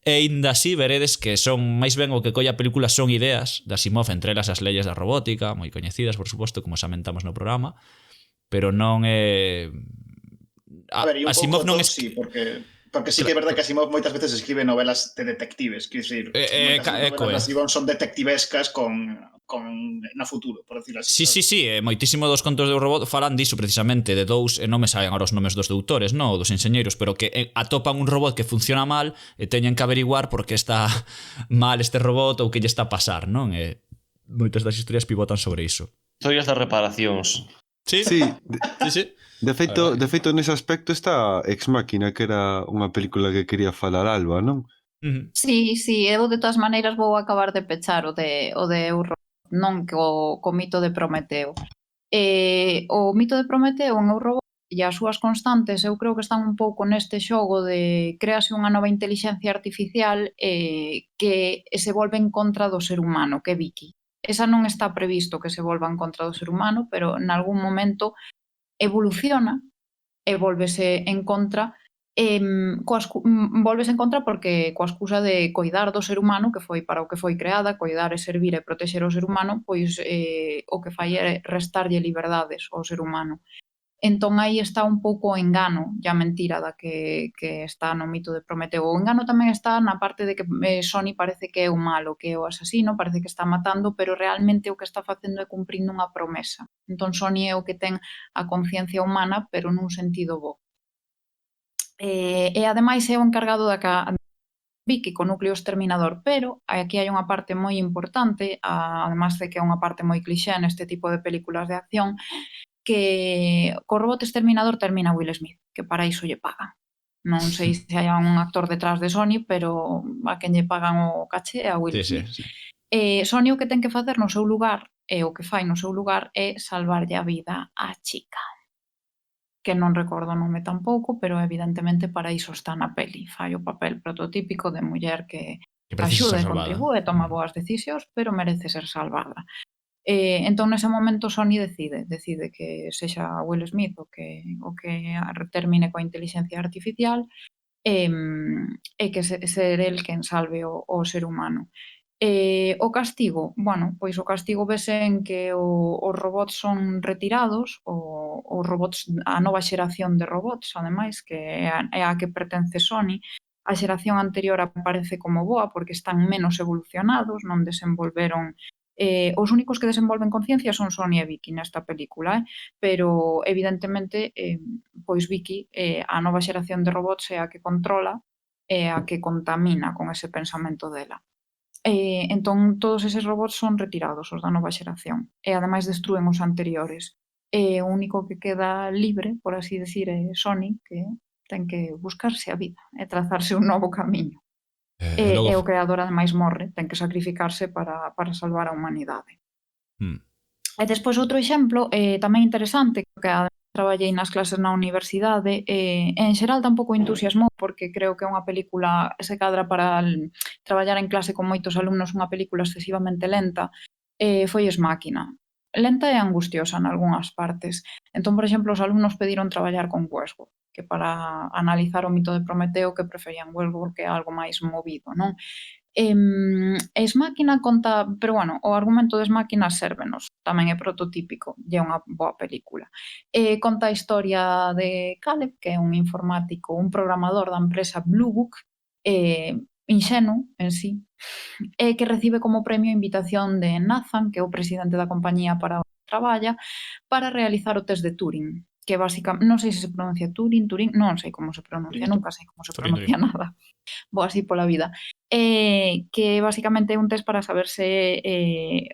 e ainda así veredes que son máis ben o que colla a película son ideas de Asimov, entre elas as leyes da robótica, moi coñecidas, por suposto, como xamentamos no programa, pero non é... A ver, e un Asimov pouco non todo, es... sí, porque sí que é verdad que Asimov moitas veces escribe novelas de detectives, quer dicir, moitas novelas de Asimov son detectivescas con na futuro, por decirlo así. Sí, moitísimo dos contos do robot falan diso precisamente, de dous, e non me saben agora os nomes dos doutores, non, dos enxeñeiros, pero que atopan un robot que funciona mal e teñen que averiguar por que está mal este robot ou que lle está a pasar, non? E moitas das historias pivotan sobre iso. Historias das reparacións. Sí. De feito, nese aspecto está Ex Máquina, que era unha película que quería falar Alba, non? Sí, eu de todas maneiras vou acabar de pechar o de Eurobot, non co mito de Prometeo. O mito de Prometeo en Eurobot e as súas constantes eu creo que están un pouco neste xogo de créase unha nova intelixencia artificial que se volve en contra do ser humano, que é Vicky. Esa non está previsto que se volva en contra do ser humano, pero en algún momento evoluciona e volvese en contra volvese en contra porque coa excusa de coidar do ser humano, que foi para o que foi creada, coidar e servir e protexer o ser humano, pois o que fai é restarlle liberdades ao ser humano. Entón aí está un pouco o engano e a mentira da que está no mito de Prometeo. O engano tamén está na parte de que Sony parece que é o malo, que é o asasino, parece que está matando, pero realmente o que está facendo é cumprindo unha promesa. Entón Sony é o que ten a conciencia humana, pero nun sentido bo. E ademais é o encargado da Vicky co núcleo exterminador, pero aquí hai unha parte moi importante, además de que é unha parte moi clixé neste tipo de películas de acción, que co robot exterminador termina Will Smith, que para iso lle pagan. Non sei se hai un actor detrás de Sony, pero a quen lle pagan o caché é a Will Smith. Sí. Sony o que ten que facer no seu lugar, e o que fai no seu lugar, é salvarlle a vida á chica, que non recordo o nome tampouco, pero evidentemente para iso está na peli. Fai o papel prototípico de muller que axuda e contribúe, toma boas decisións, pero merece ser salvada. Entón, nese momento, Sony decide que sexa Will Smith o que termine coa inteligencia artificial e que ser el quen salve o ser humano. O castigo, pois o castigo vese en que os robots son retirados, os robots, a nova xeración de robots, ademais, que é a que pertence Sony. A xeración anterior aparece como boa porque están menos evolucionados, non desenvolveron. Os únicos que desenvolven conciencia son Sony e Vicky nesta película, pero evidentemente pois Vicky, a nova xeración de robots é a que controla e a que contamina con ese pensamento dela. Entón todos eses robots son retirados, os da nova xeración, e ademais destruen os anteriores. O único que queda libre, por así decir, é Sony, que ten que buscarse a vida e trazarse un novo camiño. E o creador ademais morre, ten que sacrificarse para salvar a humanidade. E despois outro exemplo tamén interesante, que ademais traballei nas clases na universidade, en xeral tampouco entusiasmou porque creo que é unha película, se cadra para traballar en clase con moitos alumnos, unha película excesivamente lenta, foi Ex Máquina. Lenta e angustiosa en algunhas partes. Entón, por exemplo, os alumnos pediron traballar con Westworld, que para analizar o mito de Prometeo que preferían Westworld, que é algo máis movido, non? Ex Máquina conta, pero o argumento de Ex Máquina sérvenos, tamén é prototípico, e é unha boa película. Conta a historia de Caleb, que é un informático, un programador da empresa Blue Book, inxenuo en sí, que recibe como premio a invitación de Nathan, que é o presidente da compañía para o que traballa, para realizar o test de Turing, que basicamente, non sei se se pronuncia Turing, non sei como se pronuncia, nunca sei como se pronuncia nada. Vou así pola vida. Que basicamente é un test para saber se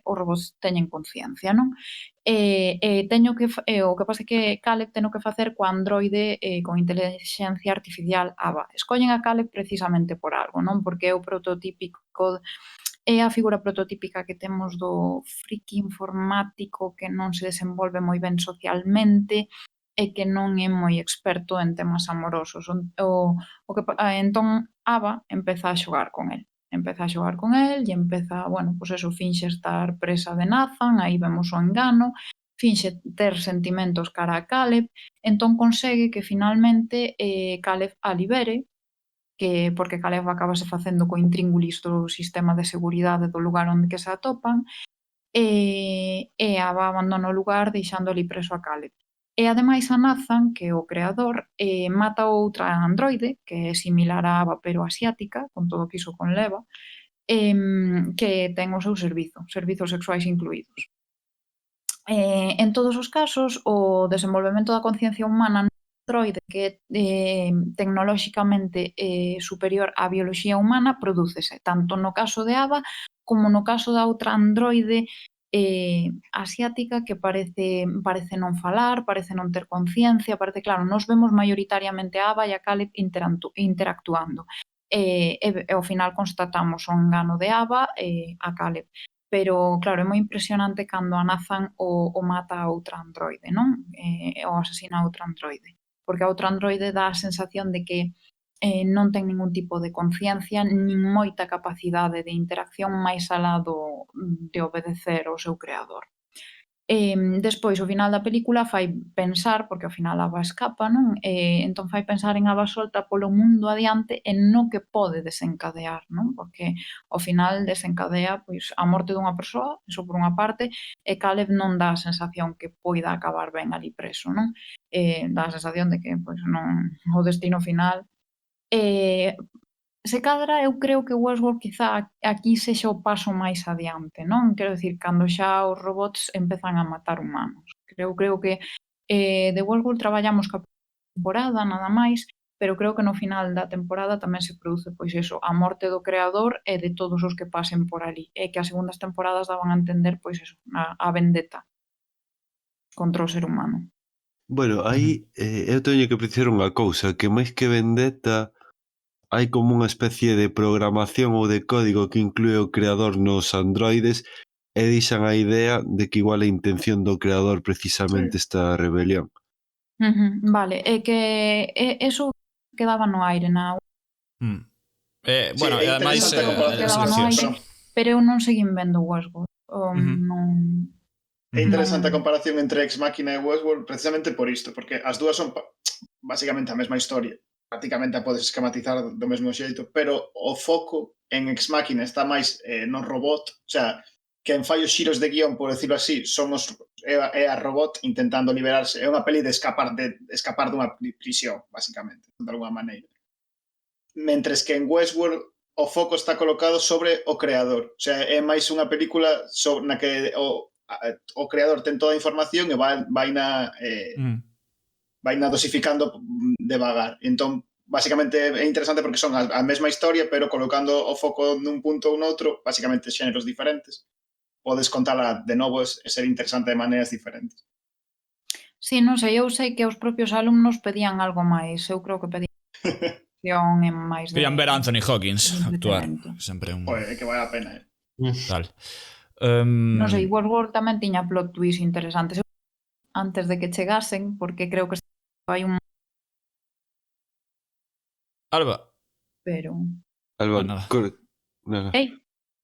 os robots teñen conciencia, non? O que pasa é que Caleb ten que facer co androide con inteligencia artificial ABA. Escollen a Caleb precisamente por algo, non? Porque é o prototípico, é a figura prototípica que temos do friki informático que non se desenvolve moi ben socialmente, e que non é moi experto en temas amorosos. Entón Ava empeza a xogar con el. E empeza, bueno, pois eso, finxe estar presa de Nathan, aí vemos o engano, finxe ter sentimentos cara a Caleb, entón consegue que finalmente Caleb a libere, porque Caleb acabase facendo co intríngulis do sistema de seguridade do lugar onde que se atopan, e Ava abandona o lugar deixando ali preso a Caleb. E ademais a Nathan, que é o creador, mata outra androide, que é similar a Ava pero asiática, con todo o que iso conleva, que ten o seu servizos sexuais incluídos. En todos os casos, o desenvolvemento da conciencia humana no androide que é tecnolóxicamente superior á bioloxía humana prodúcese, tanto no caso de Ava como no caso da outra androide asiática que parece non falar, parece non ter conciencia, claro, nos vemos maioritariamente a Ava e a Caleb interactuando. E ao final constatamos o engano de Ava e a Caleb. Pero, claro, é moi impresionante cando a Nathan o mata a outra androide, non? O asesina a outra androide. Porque a outra androide dá a sensación de que non ten ningún tipo de conciencia, nin moita capacidade de interacción máis alá de obedecer ao seu creador. Despois, o final da película fai pensar, porque ao final Ava escapa, non? Entón fai pensar en Ava solta polo mundo adiante e no que pode desencadear, non? Porque ao final desencadea pois a morte dunha persoa, iso por unha parte, e Caleb non dá a sensación que poida acabar ben ali preso, non? Dá a sensación de que pois non, o destino final. Se cadra, eu creo que Westworld quizá aquí sexa o paso máis adiante, non? Quero dicir, cando xa os robots empezan a matar humanos. Creo que de Westworld traballamos ca temporada, nada máis, pero creo que no final da temporada tamén se produce pois eso, a morte do creador e de todos os que pasen por ali. E que as segundas temporadas daban a entender pois eso, a vendetta contra o ser humano. Bueno, aí eu teño que precisar unha cousa, que máis que vendetta hai como unha especie de programación ou de código que inclúe o creador nos androides e deixan a idea de que igual a intención do creador precisamente esta rebelión. Vale, é que eso quedaba no aire na... Bueno, e ademais quedaba no aire, pero eu non seguín vendo Westworld. Non... É interesante a comparación entre Ex Machina e Westworld precisamente por isto, porque as dúas son basicamente a mesma historia. Prácticamente a podes esquematizar do mesmo xeito, pero o foco en Ex Machina está máis no robot, o sea, quen fai os xiros de guión, por decirlo así, é a robot intentando liberarse. É unha peli de escapar dunha prisión, basicamente, de alguma maneira. Mentres que en Westworld o foco está colocado sobre o creador. O sea, é máis unha película na que o creador ten toda a información e vai na dosificando devagar. Entón, basicamente é interesante porque son a mesma historia, pero colocando o foco nun punto ou noutro, basicamente xéneros diferentes. Podes contala de novo e ser interesante de maneiras diferentes. Sí, non sei, eu sei que os propios alumnos pedían algo máis. Eu creo que pedían máis de... Pedían ver a Anthony Hopkins actuar. Sempre un... É que vale a pena, Tal. Non sei, Westworld tamén tiña plot twists interesantes antes de que chegasen, porque creo que hai un... Alba. Pero... Alba, nada. Nada.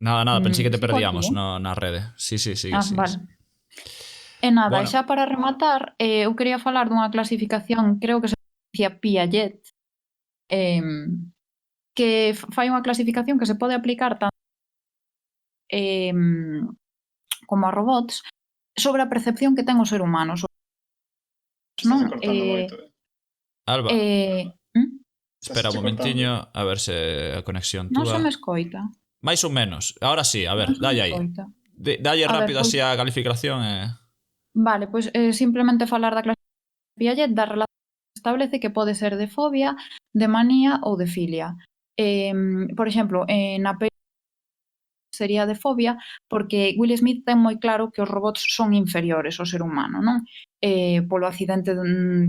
Nada, pensei que te perdíamos na rede. Sí. Vale. E nada, bueno. Xa para rematar, eu quería falar dunha clasificación, creo que se decía Piaget, que fai unha clasificación que se pode aplicar tanto como a robots sobre a percepción que ten o ser humano. Non? Alba. Espera un momentiño, a ver se a conexión túa... Non se me escoita. Mais ou menos. Ahora sí, a ver, dalle aí. Dalle rápido así a calificación e... Vale, pois simplemente falar da clasificación de Piaget, da relación que establece que pode ser de fobia, de manía ou de filia. Por exemplo, na película sería de fobia porque Will Smith ten moi claro que os robots son inferiores ao ser humano, non? Polo accidente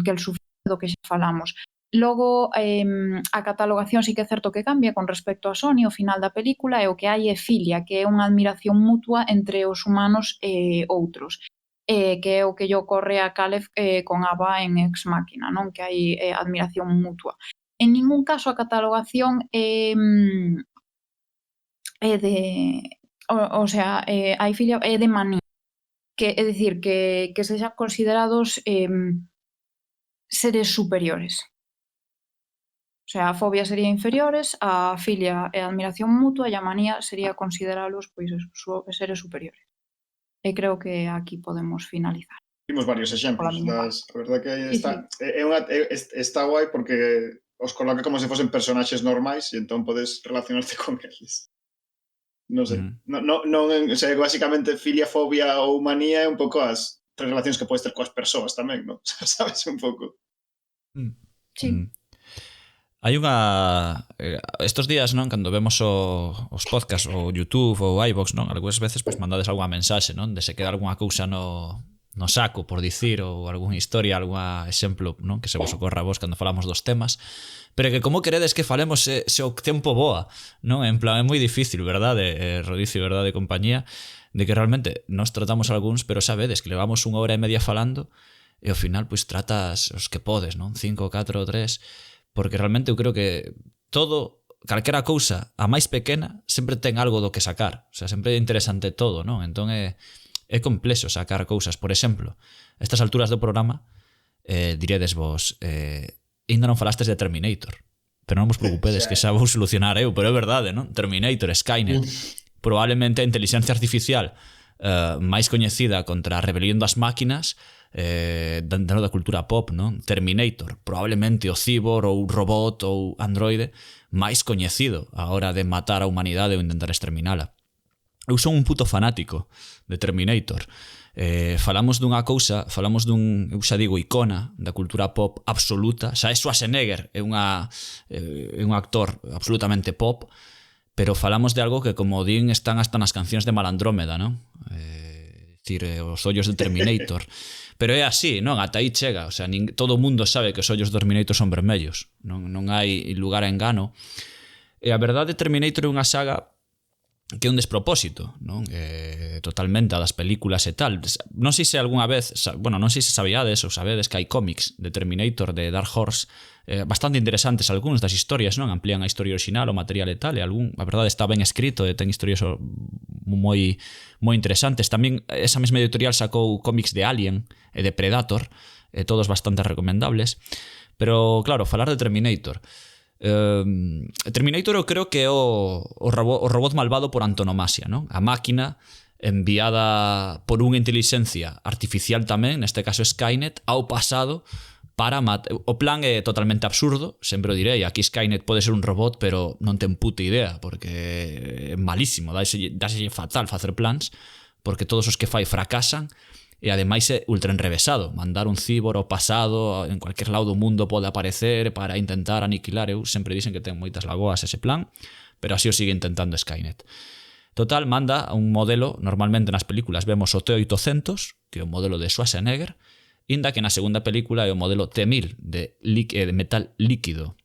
que el sufriu do que xa falamos. Logo, a catalogación sí que é certo que cambia con respecto a Sony, ao final da película, e o que hai é filia, que é unha admiración mutua entre os humanos e outros. que é o que lle ocorre a Caleb con Ava en Ex Machina, non? Que hai admiración mutua. En ningún caso a catalogación é de... O sea, hai filia é de manía. É dicir, que sexan considerados seres superiores. O sea, a fobia sería inferiores, a filia e a admiración mutua e a manía sería consideralos pois seres superiores. E creo que aquí podemos finalizar. Vimos varios exemplos. A verdade que está guai porque os coloca como se fosen personaxes normais e entón podes relacionarte con eles. Non sei. O sea, basicamente filia, fobia ou manía é un pouco as relacións que podes ter coas persoas tamén, non? Sabes un pouco. Sí. Hai unha... Estos días, non, cando vemos os podcasts ou YouTube ou iVoox, non, algunhas veces pues, mandades algunha mensaxe, non, de se queda algunha cousa no saco, por dicir, ou algunha historia, algún exemplo, non, que se vos ocorra a vos cando falamos dos temas, pero que como queredes que falemos se o tempo voa, non, en plan, é moi difícil, verdade, Rodicio, verdade, compañía, de que realmente nos tratamos algúns, pero sabedes que levamos 1 hora e media falando e ao final, pois, tratas os que podes, non, 5, 4, 3... Porque realmente eu creo que todo, calquera cousa, a máis pequena, sempre ten algo do que sacar. O sea, sempre é interesante todo, non? Entón é complexo sacar cousas. Por exemplo, estas alturas do programa, diredes vos, ainda non falastes de Terminator. Pero non vos preocupedes, que xa vou solucionar eu. Pero é verdade, non? Terminator, Skynet. Probablemente a inteligencia artificial máis coñecida contra a rebelión das máquinas dentro da cultura pop, non? Terminator, probablemente o cibor ou robot ou androide máis coñecido a hora de matar a humanidade ou intentar exterminala. Eu son un puto fanático de Terminator. Falamos dunha cousa, falamos dun, eu xa digo, icona da cultura pop absoluta. Xa é Schwarzenegger, é un actor absolutamente pop, pero falamos de algo que, como din, están hasta nas cancións de Malandrómeda, non? Dicir, os ollos de Terminator. Pero é así, non? Ata aí chega. O sea, todo o mundo sabe que os ollos de Terminator son vermellos. Non hai lugar a engano. E a verdade, Terminator é unha saga que é un despropósito, non? Totalmente a das películas e tal. Non sei se algunha vez, bueno, non sei se sabíades ou sabedes que hai cómics de Terminator de Dark Horse bastante interesantes, algúns das historias, non? Amplían a historia original, o material e tal, e algún, a verdade, está ben escrito e ten historias moi interesantes. Tamén esa mesma editorial sacou cómics de Alien e de Predator, todos bastante recomendables. Pero, claro, falar de Terminator. Terminator eu creo que é o robot malvado por antonomasia, non? A máquina enviada por unha inteligencia artificial tamén, neste caso Skynet, ao pasado para matar. O plan é totalmente absurdo, sempre o direi. Aquí Skynet pode ser un robot, pero non ten puta idea, porque é malísimo, dáselle fatal facer plans, porque todos os que fai fracasan, e ademais é ultra enrevesado. Mandar un cibor ao pasado, en cualquier lado do mundo pode aparecer para intentar aniquilar. Eu sempre dicen que ten moitas lagoas ese plan, pero así o sigue intentando Skynet. Total, manda un modelo, normalmente nas películas vemos o T-800, que é o modelo de Schwarzenegger, inda que na segunda película é o modelo T-1000 de metal líquido,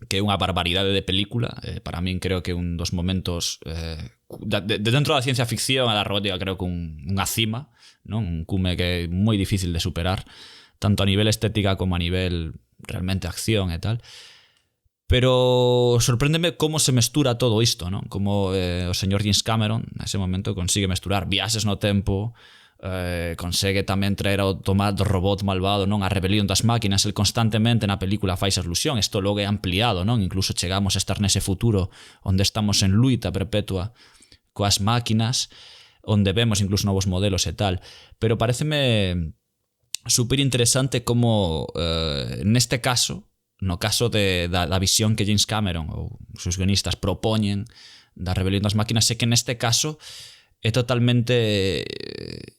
que é unha barbaridade de película. Para min creo que un dos momentos de dentro da ciencia ficción a da robótica, creo que unha cima, non? Un cume que é moi difícil de superar, tanto a nivel estética como a nivel realmente acción e tal. Pero sorpréndeme como se mestura todo isto, non? Como o señor James Cameron nese momento consigue mesturar viaxes no tempo, consegue tamén traer ao tomar do robot malvado, non, a rebelión das máquinas. El constantemente na película fai esa alusión. Isto logo é ampliado, non? Incluso chegamos a estar nese futuro onde estamos en luita perpetua coas máquinas, onde vemos incluso novos modelos e tal. Pero pareceme super interesante como neste caso, no caso da visión que James Cameron ou os seus guionistas propoñen da rebelión das máquinas, é que neste caso é totalmente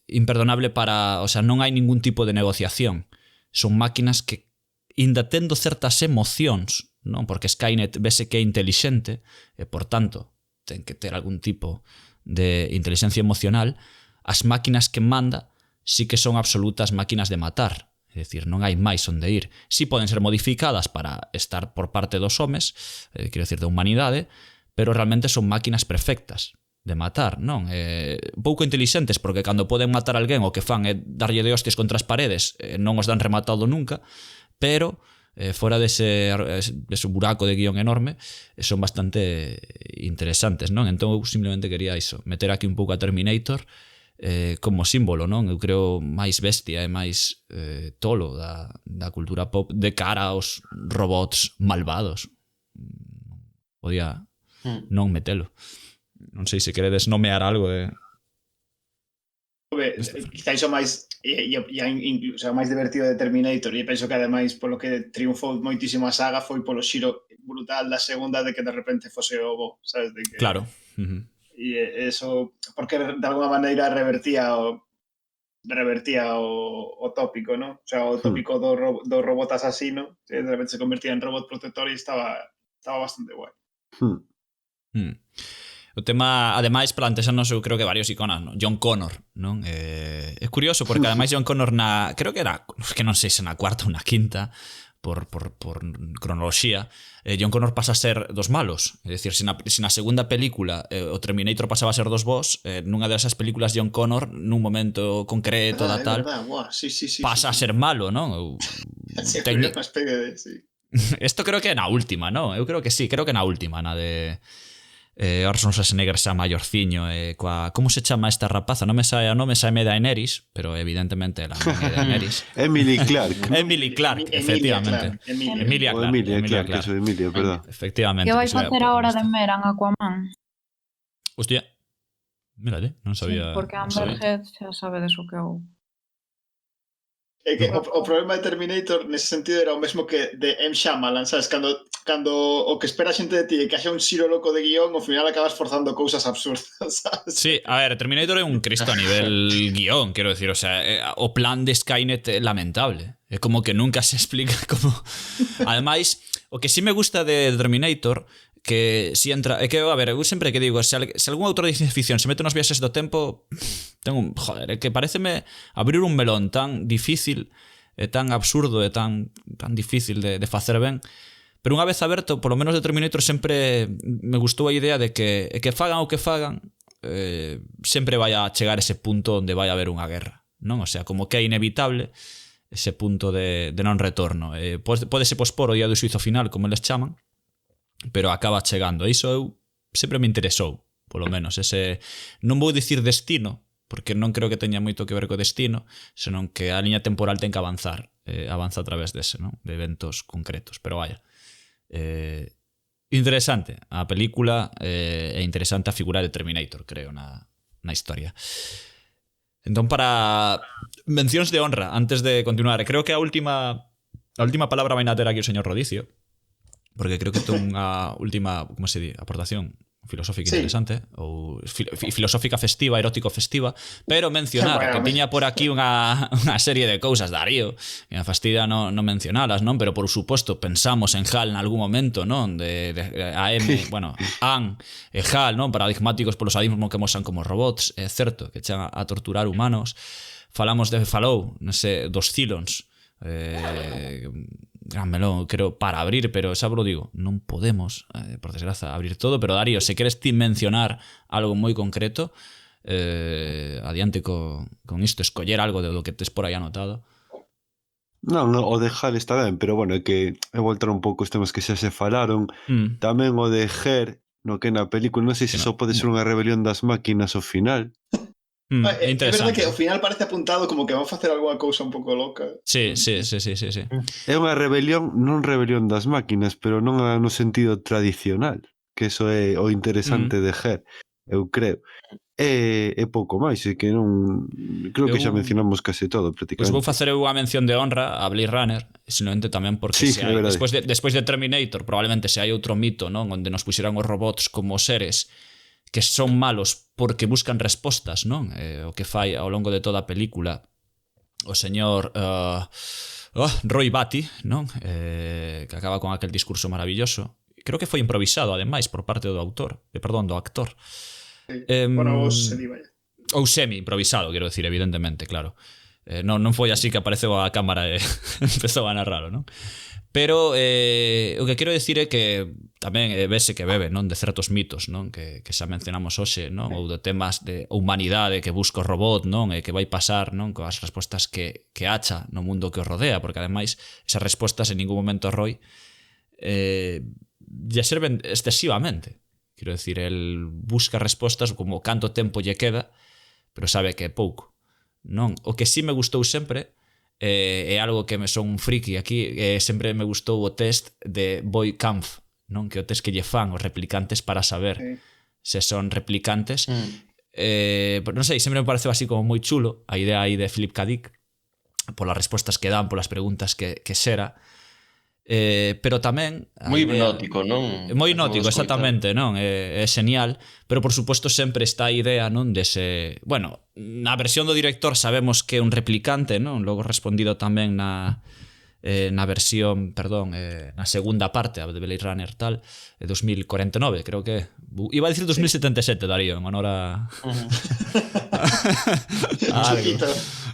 imperdonable para... O sea, non hai ningún tipo de negociación. Son máquinas que, inda tendo certas emocións, non? Porque Skynet vese que é intelixente e, por tanto, ten que ter algún tipo de inteligencia emocional. As máquinas que manda sí que son absolutas máquinas de matar. É dicir, non hai máis onde ir. Sí poden ser modificadas para estar por parte dos homes, quero dicir, da humanidade, pero realmente son máquinas perfectas. matar, non? Pouco intelixentes, porque cando poden matar alguén o que fan é darlle de hostias contra as paredes, non os dan rematado nunca, pero fora dese buraco de guión enorme, son bastante interesantes, non? Entón eu simplemente quería iso, meter aquí un pouco a Terminator como símbolo, non? Eu creo máis bestia e máis tolo da cultura pop de cara aos robots malvados. Podía non metelo. Non sei se queredes nomear algo de... Quizá iso máis o sea, máis divertido de Terminator, e penso que ademais polo que triunfou moitísimo a saga foi polo xiro brutal da segunda de que de repente fose o bo, sabes? De que, claro. E eso, porque de alguma maneira revertía o tópico, ¿no? O sea, o tópico do robot asasino, que de repente se convertía en robot protector e estaba bastante guai. O tema, ademais, plantexanos eu creo que varios iconas, ¿no? John Connor, non? É curioso, porque ademais John Connor creo que era, que non sei se na cuarta ou na quinta, por cronoloxía, John Connor pasa a ser dos malos. É dicir, se na segunda película o Terminator pasaba a ser dos bos, nunha desas películas John Connor, nun momento concreto da tal, pasa a ser malo, non? Isto creo que é na última, non? Eu creo que sí, creo que na última, na de... Orson Schwarzenegger xa maiorciño, como se chama esta rapaza? Non me sae Daenerys, pero evidentemente ela non é Daenerys. Emily Clark. Emily Clark, efectivamente. Emilia Clark, eso, Emilia, perdón. Efectivamente. Que vai facer agora de Meran Aquaman? Hostia, mírale, non sabía. Sí, porque Amber Heard xa sabe deso que eu... É que o problema de Terminator nese sentido era o mesmo que de M. Shyamalan, sabes? Cando o que espera a xente de ti é que haxa un xiro loco de guión, ao final acabas forzando cousas absurdas, sabes? Sí, a ver, Terminator é un cristo a nivel guión, quero decir, o sea, o plan de Skynet é lamentable. É como que nunca se explica como... Ademais, o que sí me gusta de Terminator, que si entra... É que, a ver, eu sempre que digo, se algún autor de ciencia ficción se mete nos viaxes do tempo, joder, é que pareceme abrir un melón tan difícil, e tan absurdo, e tan difícil de facer ben. Pero unha vez aberto, polo menos de Terminator, sempre me gustou a idea de que fagan o que fagan, sempre vai a chegar ese punto onde vai haber unha guerra, non? O sea, como que é inevitable ese punto de non retorno. Pódese pospor o día do xuizo final, como eles chaman, pero acaba chegando. Iso eu sempre me interesou, polo menos. Ese, non vou dicir destino, porque non creo que teña moito que ver co destino, senón que a liña temporal ten que avanzar, avanza a través dese, non? De eventos concretos. Pero vaya, interesante a película e interesante a figura de Terminator, creo, na historia. Entón, para mencións de honra, antes de continuar, creo que a última palabra vai na ter aquí o señor Rodicio, porque creo que ten unha última, como se di, aportación filosófica interesante, ou filosófica festiva, erótico festiva, pero mencionar que tiña por aquí unha serie de cousas, Darío, que me fastidia non mencionalas, non? Pero por suposto pensamos en HAL en algún momento, non? De bueno, AN e HAL, non? Paradigmáticos polo sadismo que mosan como robots, é certo, que chegan a torturar humanos. Falamos de Falou, dos Cylons, gran melón, creo, para abrir, pero xa vos digo, non podemos, por desgraza, abrir todo. Pero Darío, se queres ti mencionar algo moi concreto, adiante con isto, escoller algo de lo que tes por aí anotado. Non, o de HAL está ben, pero bueno, é que é voltar un pouco os temas que xa se falaron. Tamén o de Her, no que na película, non sei se só pode ser unha rebelión das máquinas ao final. É verdade que ao final parece apuntado como que van facer algunha cousa un pouco loca. Sí. É unha rebelión, non rebelión das máquinas, pero non no sentido tradicional, que eso é o interesante de Her, eu creo. É pouco máis, é que non... Creo que xa mencionamos case todo, prácticamente. Pois vou facer unha mención de honra a Blade Runner, simplemente tamén porque despois de Terminator, probablemente se hai outro mito, non? Onde nos puxeran os robots como seres que son malos porque buscan respostas, non? O que fai ao longo de toda a película o señor Roy Batty, non? Que acaba con aquel discurso maravilloso. Creo que foi improvisado, ademais, por parte do actor. Bueno, ou semi-improvisado, quero decir, evidentemente, claro. Non foi así que apareceu a cámara e empezou a narralo, non? Pero o que quero decir é que tamén vese que bebe, non, de certos mitos, non, que xa mencionamos hoxe, non, ou de temas de humanidade que busca o robot, non, e que vai pasar, non, coas respostas que acha no mundo que o rodea, porque ademais esas respostas en ningún momento a Roy lle serven excesivamente. Quero decir, el busca respostas como canto tempo lle queda, pero sabe que é pouco, non? O que sí me gustou sempre é algo que me son un friki aquí, sempre me gustou o test de Boy Kampf, non, que o test que lle fan os replicantes para saber se son replicantes. Non sei, sempre me pareceu así como moi chulo a idea aí de Philip K. Dick, polas respostas que dan, polas preguntas que xera. Pero tamén moi hipnótico, non? Moi hipnótico, exactamente, non? É genial, pero por suposto sempre está a idea, non, dese, bueno, na versión do director sabemos que é un replicante, non? Logo respondido tamén na versión, perdón, na segunda parte de Blade Runner tal, 2049, creo que iba a decir 2077, Darío, en honor a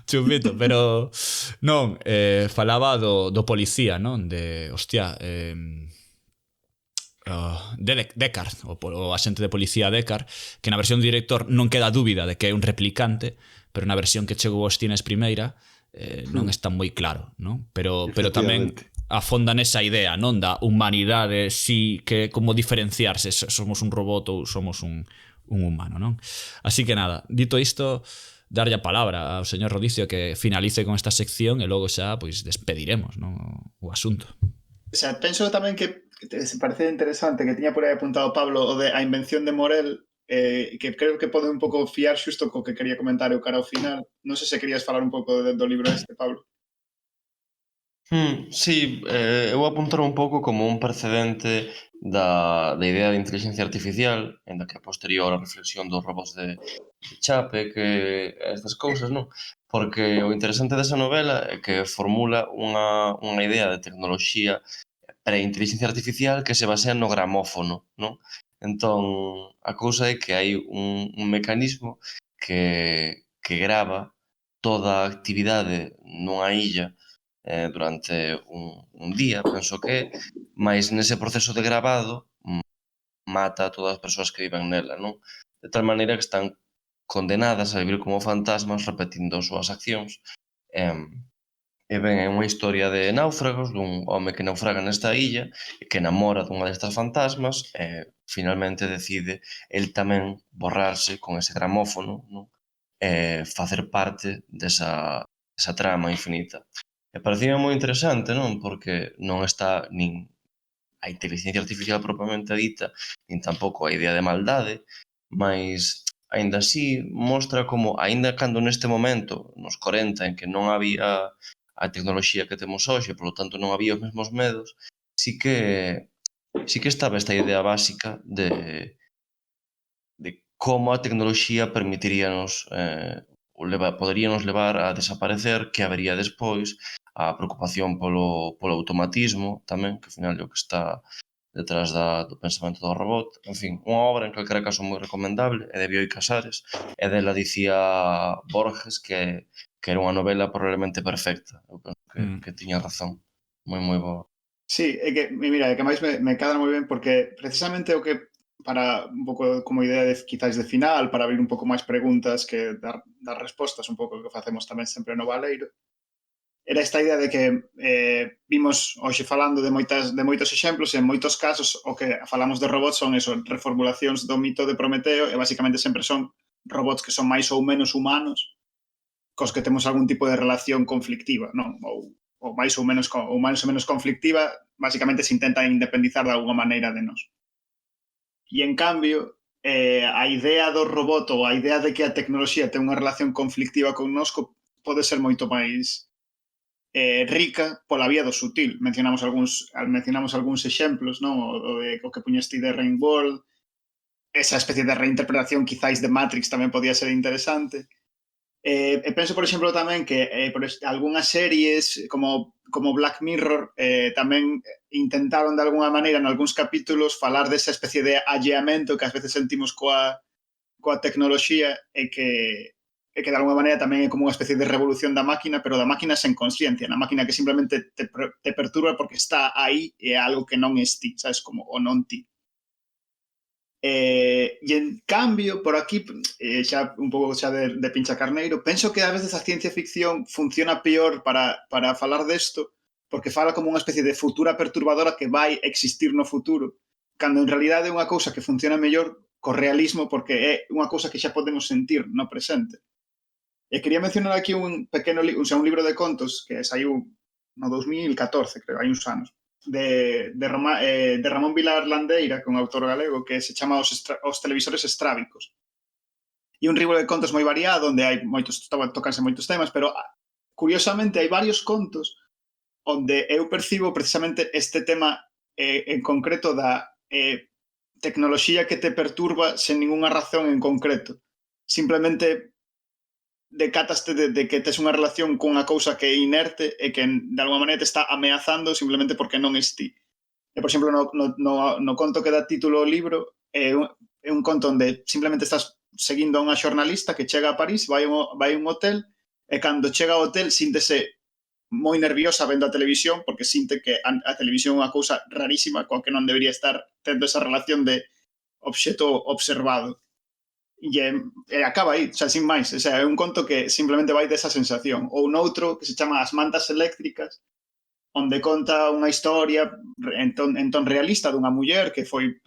chupito, pero non, falaba do policía, non, de, hostia, Deckard, o axente de policía Deckard, que na versión do director non queda dúbida de que é un replicante, pero na versión que chegou aos cines primeira non está moi claro, non? Pero tamén afonda nesa idea, non, da humanidade, si que como diferenciarse, somos un robot ou somos un humano, non? Así que nada, dito isto, darlle a palabra ao señor Rodicio que finalice con esta sección e logo xa pois despediremos, non, o asunto. O sea, penso tamén que se parece interesante que tiña por aí apuntado Pablo o de a invención de Morel, que creo que pode un pouco fiar xusto co que quería comentar eu cara ao final. Non sei se querías falar un pouco do libro este, Pablo. Sí, eu apuntar un pouco como un precedente da idea de inteligencia artificial, en da que a posterior a reflexión dos robots de Chape, que estas cousas, non? Porque o interesante desa novela é que formula unha idea de tecnoloxía pre-inteligencia artificial que se basea no gramófono, non? Entón, a cousa é que hai un mecanismo que grava toda a actividade nunha illa durante un día, penso que, mais nese proceso de gravado mata a todas as persoas que viven nela, non? De tal maneira que están condenadas a vivir como fantasmas repetindo as súas accións. E ben, é unha historia de náufragos, dun home que naufraga nesta illa e que namora dunha destas fantasmas e finalmente decide el tamén borrarse con ese gramófono, non? E facer parte desa trama infinita. E parecía moi interesante, non? Porque non está nin a inteligencia artificial propiamente dita, nin tampouco a idea de maldade, mas aínda así mostra como, aínda cando neste momento, nos 40, en que non había a tecnoloxía que temos hoxe, polo tanto non había os mesmos medos, sí que estaba esta idea básica de como a tecnoloxía permitiríanos poderíanos levar a desaparecer, que habería despois, a preocupación polo automatismo tamén, que ao final é o que está detrás do pensamento do robot. En fin, unha obra en calquera caso moi recomendable, é de Bioy Casares, e dela dicía Borges que era unha novela probablemente perfecta. Eu penso que tiña razón. Moi, moi boa. Sí, é que, mira, é que máis me cadra moi ben porque precisamente o que para un pouco como idea de quizás de final, para abrir un pouco máis preguntas que dar respostas, un pouco que facemos tamén sempre no Baleiro, era esta idea de que vimos hoxe falando de moitos exemplos e en moitos casos o que falamos de robots son eso, reformulacións do mito de Prometeo e basicamente sempre son robots que son máis ou menos humanos cos que temos algún tipo de relación conflictiva, non? Ou máis ou menos conflictiva, basicamente se intenta independizar de alguma maneira de nós. E en cambio, a idea do robot ou a idea de que a tecnoloxía ten unha relación conflictiva connosco pode ser moito máis rica pola vía do sutil. Mencionamos algúns exemplos, non? O que puñes ti de Rain World, esa especie de reinterpretación quizáis de Matrix tamén podía ser interesante. E penso, por exemplo, tamén que algunhas series como Black Mirror tamén intentaron de alguna maneira en algúns capítulos falar desa especie de alleamento que ás veces sentimos coa tecnoloxía e que de alguma maneira tamén é como unha especie de revolución da máquina, pero da máquina sen consciencia, na máquina que simplemente te perturba porque está aí e é algo que non es ti, sabes, como o non ti. E en cambio, por aquí, xa un pouco xa de pincha carneiro, penso que a veces a ciencia ficción funciona peor para falar desto, porque fala como unha especie de futura perturbadora que vai existir no futuro, cando en realidade é unha cousa que funciona mellor co realismo porque é unha cousa que xa podemos sentir no presente. E quería mencionar aquí un pequeno un libro de contos que saiu no 2014, creo, hai uns anos, de Ramón Vilar Landeira, que é un autor galego, que se chama Os televisores estrábicos. E un libro de contos moi variado, onde hai tocanse moitos temas, pero curiosamente hai varios contos onde eu percibo precisamente este tema en concreto da tecnoloxía que te perturba sen ninguna razón en concreto. Simplemente decataste de que tes unha relación cunha cousa que é inerte e que de alguma maneira te está ameazando simplemente porque non es ti. E, por exemplo, no conto que dá título ao libro é un conto onde simplemente estás seguindo a unha xornalista que chega a París, vai a un hotel e cando chega ao hotel síntese moi nerviosa vendo a televisión porque sinte que a televisión é unha cousa rarísima coa que non debería estar tendo esa relación de obxeto observado. E acaba aí, xa, sin máis. O sea, é un conto que simplemente vai desa sensación. Ou noutro que se chama As mantas eléctricas, onde conta unha historia en ton realista dunha muller que foi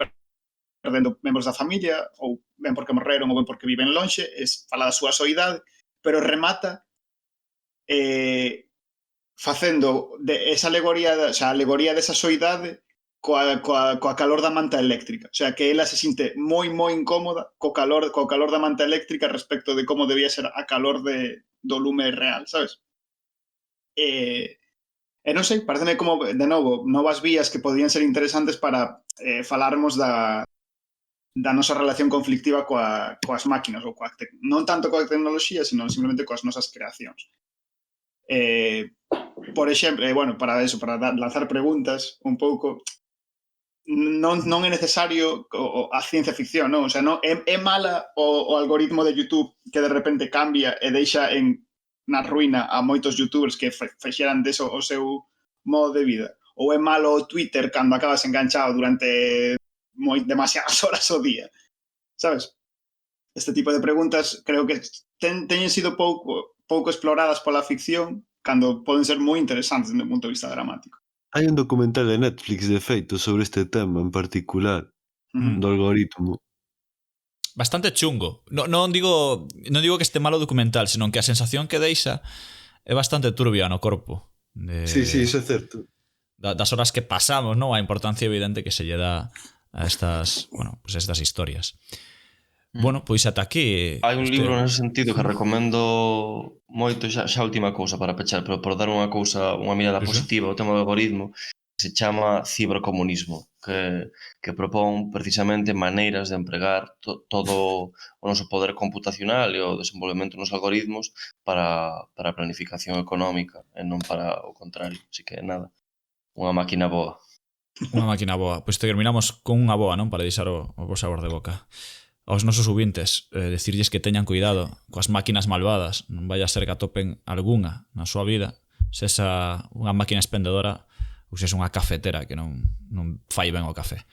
perdendo membros da familia, ou ben porque morreron ou ben porque viven lonxe, fala da súa soidade, pero remata facendo esa alegoría, o sea, a alegoría desa soidade coa calor da manta eléctrica. O sea, que ela se sinte moi, moi incómoda co calor da manta eléctrica respecto de como debía ser a calor do lume real, sabes? E non sei, pareceme como, de novo, novas vías que podían ser interesantes para falarmos da nosa relación conflictiva coas máquinas, ou non tanto coa tecnoloxía, sino simplemente coas nosas creacións. Por exemplo, bueno, para lanzar preguntas un pouco, non é necesario a ciencia ficción, non? O sea, non é mala o algoritmo de YouTube que de repente cambia e deixa na ruína a moitos youtubers que fixeran deso o seu modo de vida? Ou é malo o Twitter cando acabas enganchado durante demasiadas horas ao día? Sabes? Este tipo de preguntas creo que teñen sido pouco exploradas pola ficción cando poden ser moi interesantes desde o punto de vista dramático. Hai un documental de Netflix, de feito, sobre este tema en particular, do algoritmo. Bastante chungo. Non digo que este malo documental, senón que a sensación que deixa é bastante turbia no corpo. Sí, iso é certo. Das horas que pasamos, non? A importancia evidente que se lle dá a estas historias. Bueno, pois ata aquí... Hai un libro nese sentido que recomendo moito, xa última cousa para pechar, pero por dar unha mirada positiva ao tema do algoritmo, que se chama cibercomunismo, que propón precisamente maneiras de empregar todo o noso poder computacional e o desenvolvemento dos algoritmos para a planificación económica e non para o contrario. Así que nada, unha máquina boa. Unha máquina boa. Pois terminamos con unha boa, non? Para deixar o bo sabor de boca. Aos nosos ouvintes, decirlles que teñan cuidado coas máquinas malvadas, non vai a ser que atopen algunha na súa vida, se esa unha máquina expendedora ou se é unha cafetera que non fai ben o café.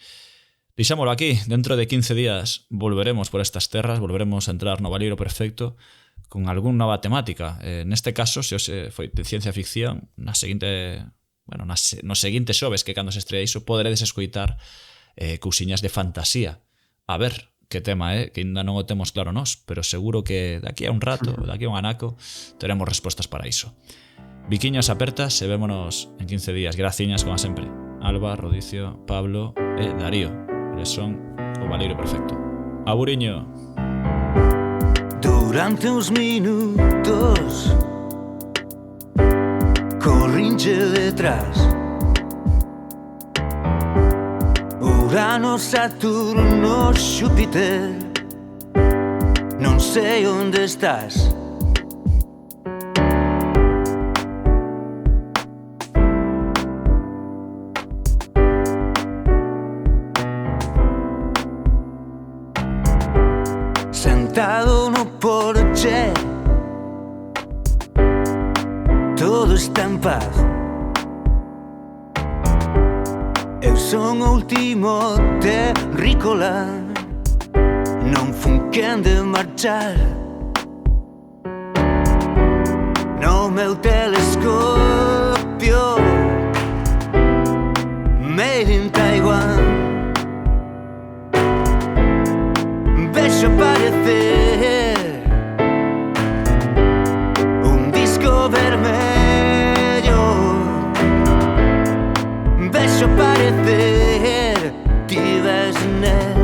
Deixámolo aquí, dentro de 15 días volveremos por estas terras, volveremos a entrar no Baleiro Perfecto con algún nova temática. Neste caso, se foi de ciencia ficción, nos seguintes xoves que cando se estrella iso poderedes escoitar cousiñas de fantasía. A ver que tema é, que ainda non o temos claro nós, pero seguro que daqui a un rato, daqui a un anaco, teremos respostas para iso. Biquiños apertas e vémonos en 15 días. Graciñas, como sempre. Alba, Rodicio, Pablo e Darío. Eles son o Baleiro Perfecto. Aburiño. Durante uns minutos corrinche detrás Urano, Saturno, Xúpiter, non sei onde estás. Sentado no porche está en paz. Eu son o último terrícola, non fun quen de marchar. No meu telescopio made in Taiwan vexo aparecer un disco vermello, vexo aparecer ti ves nel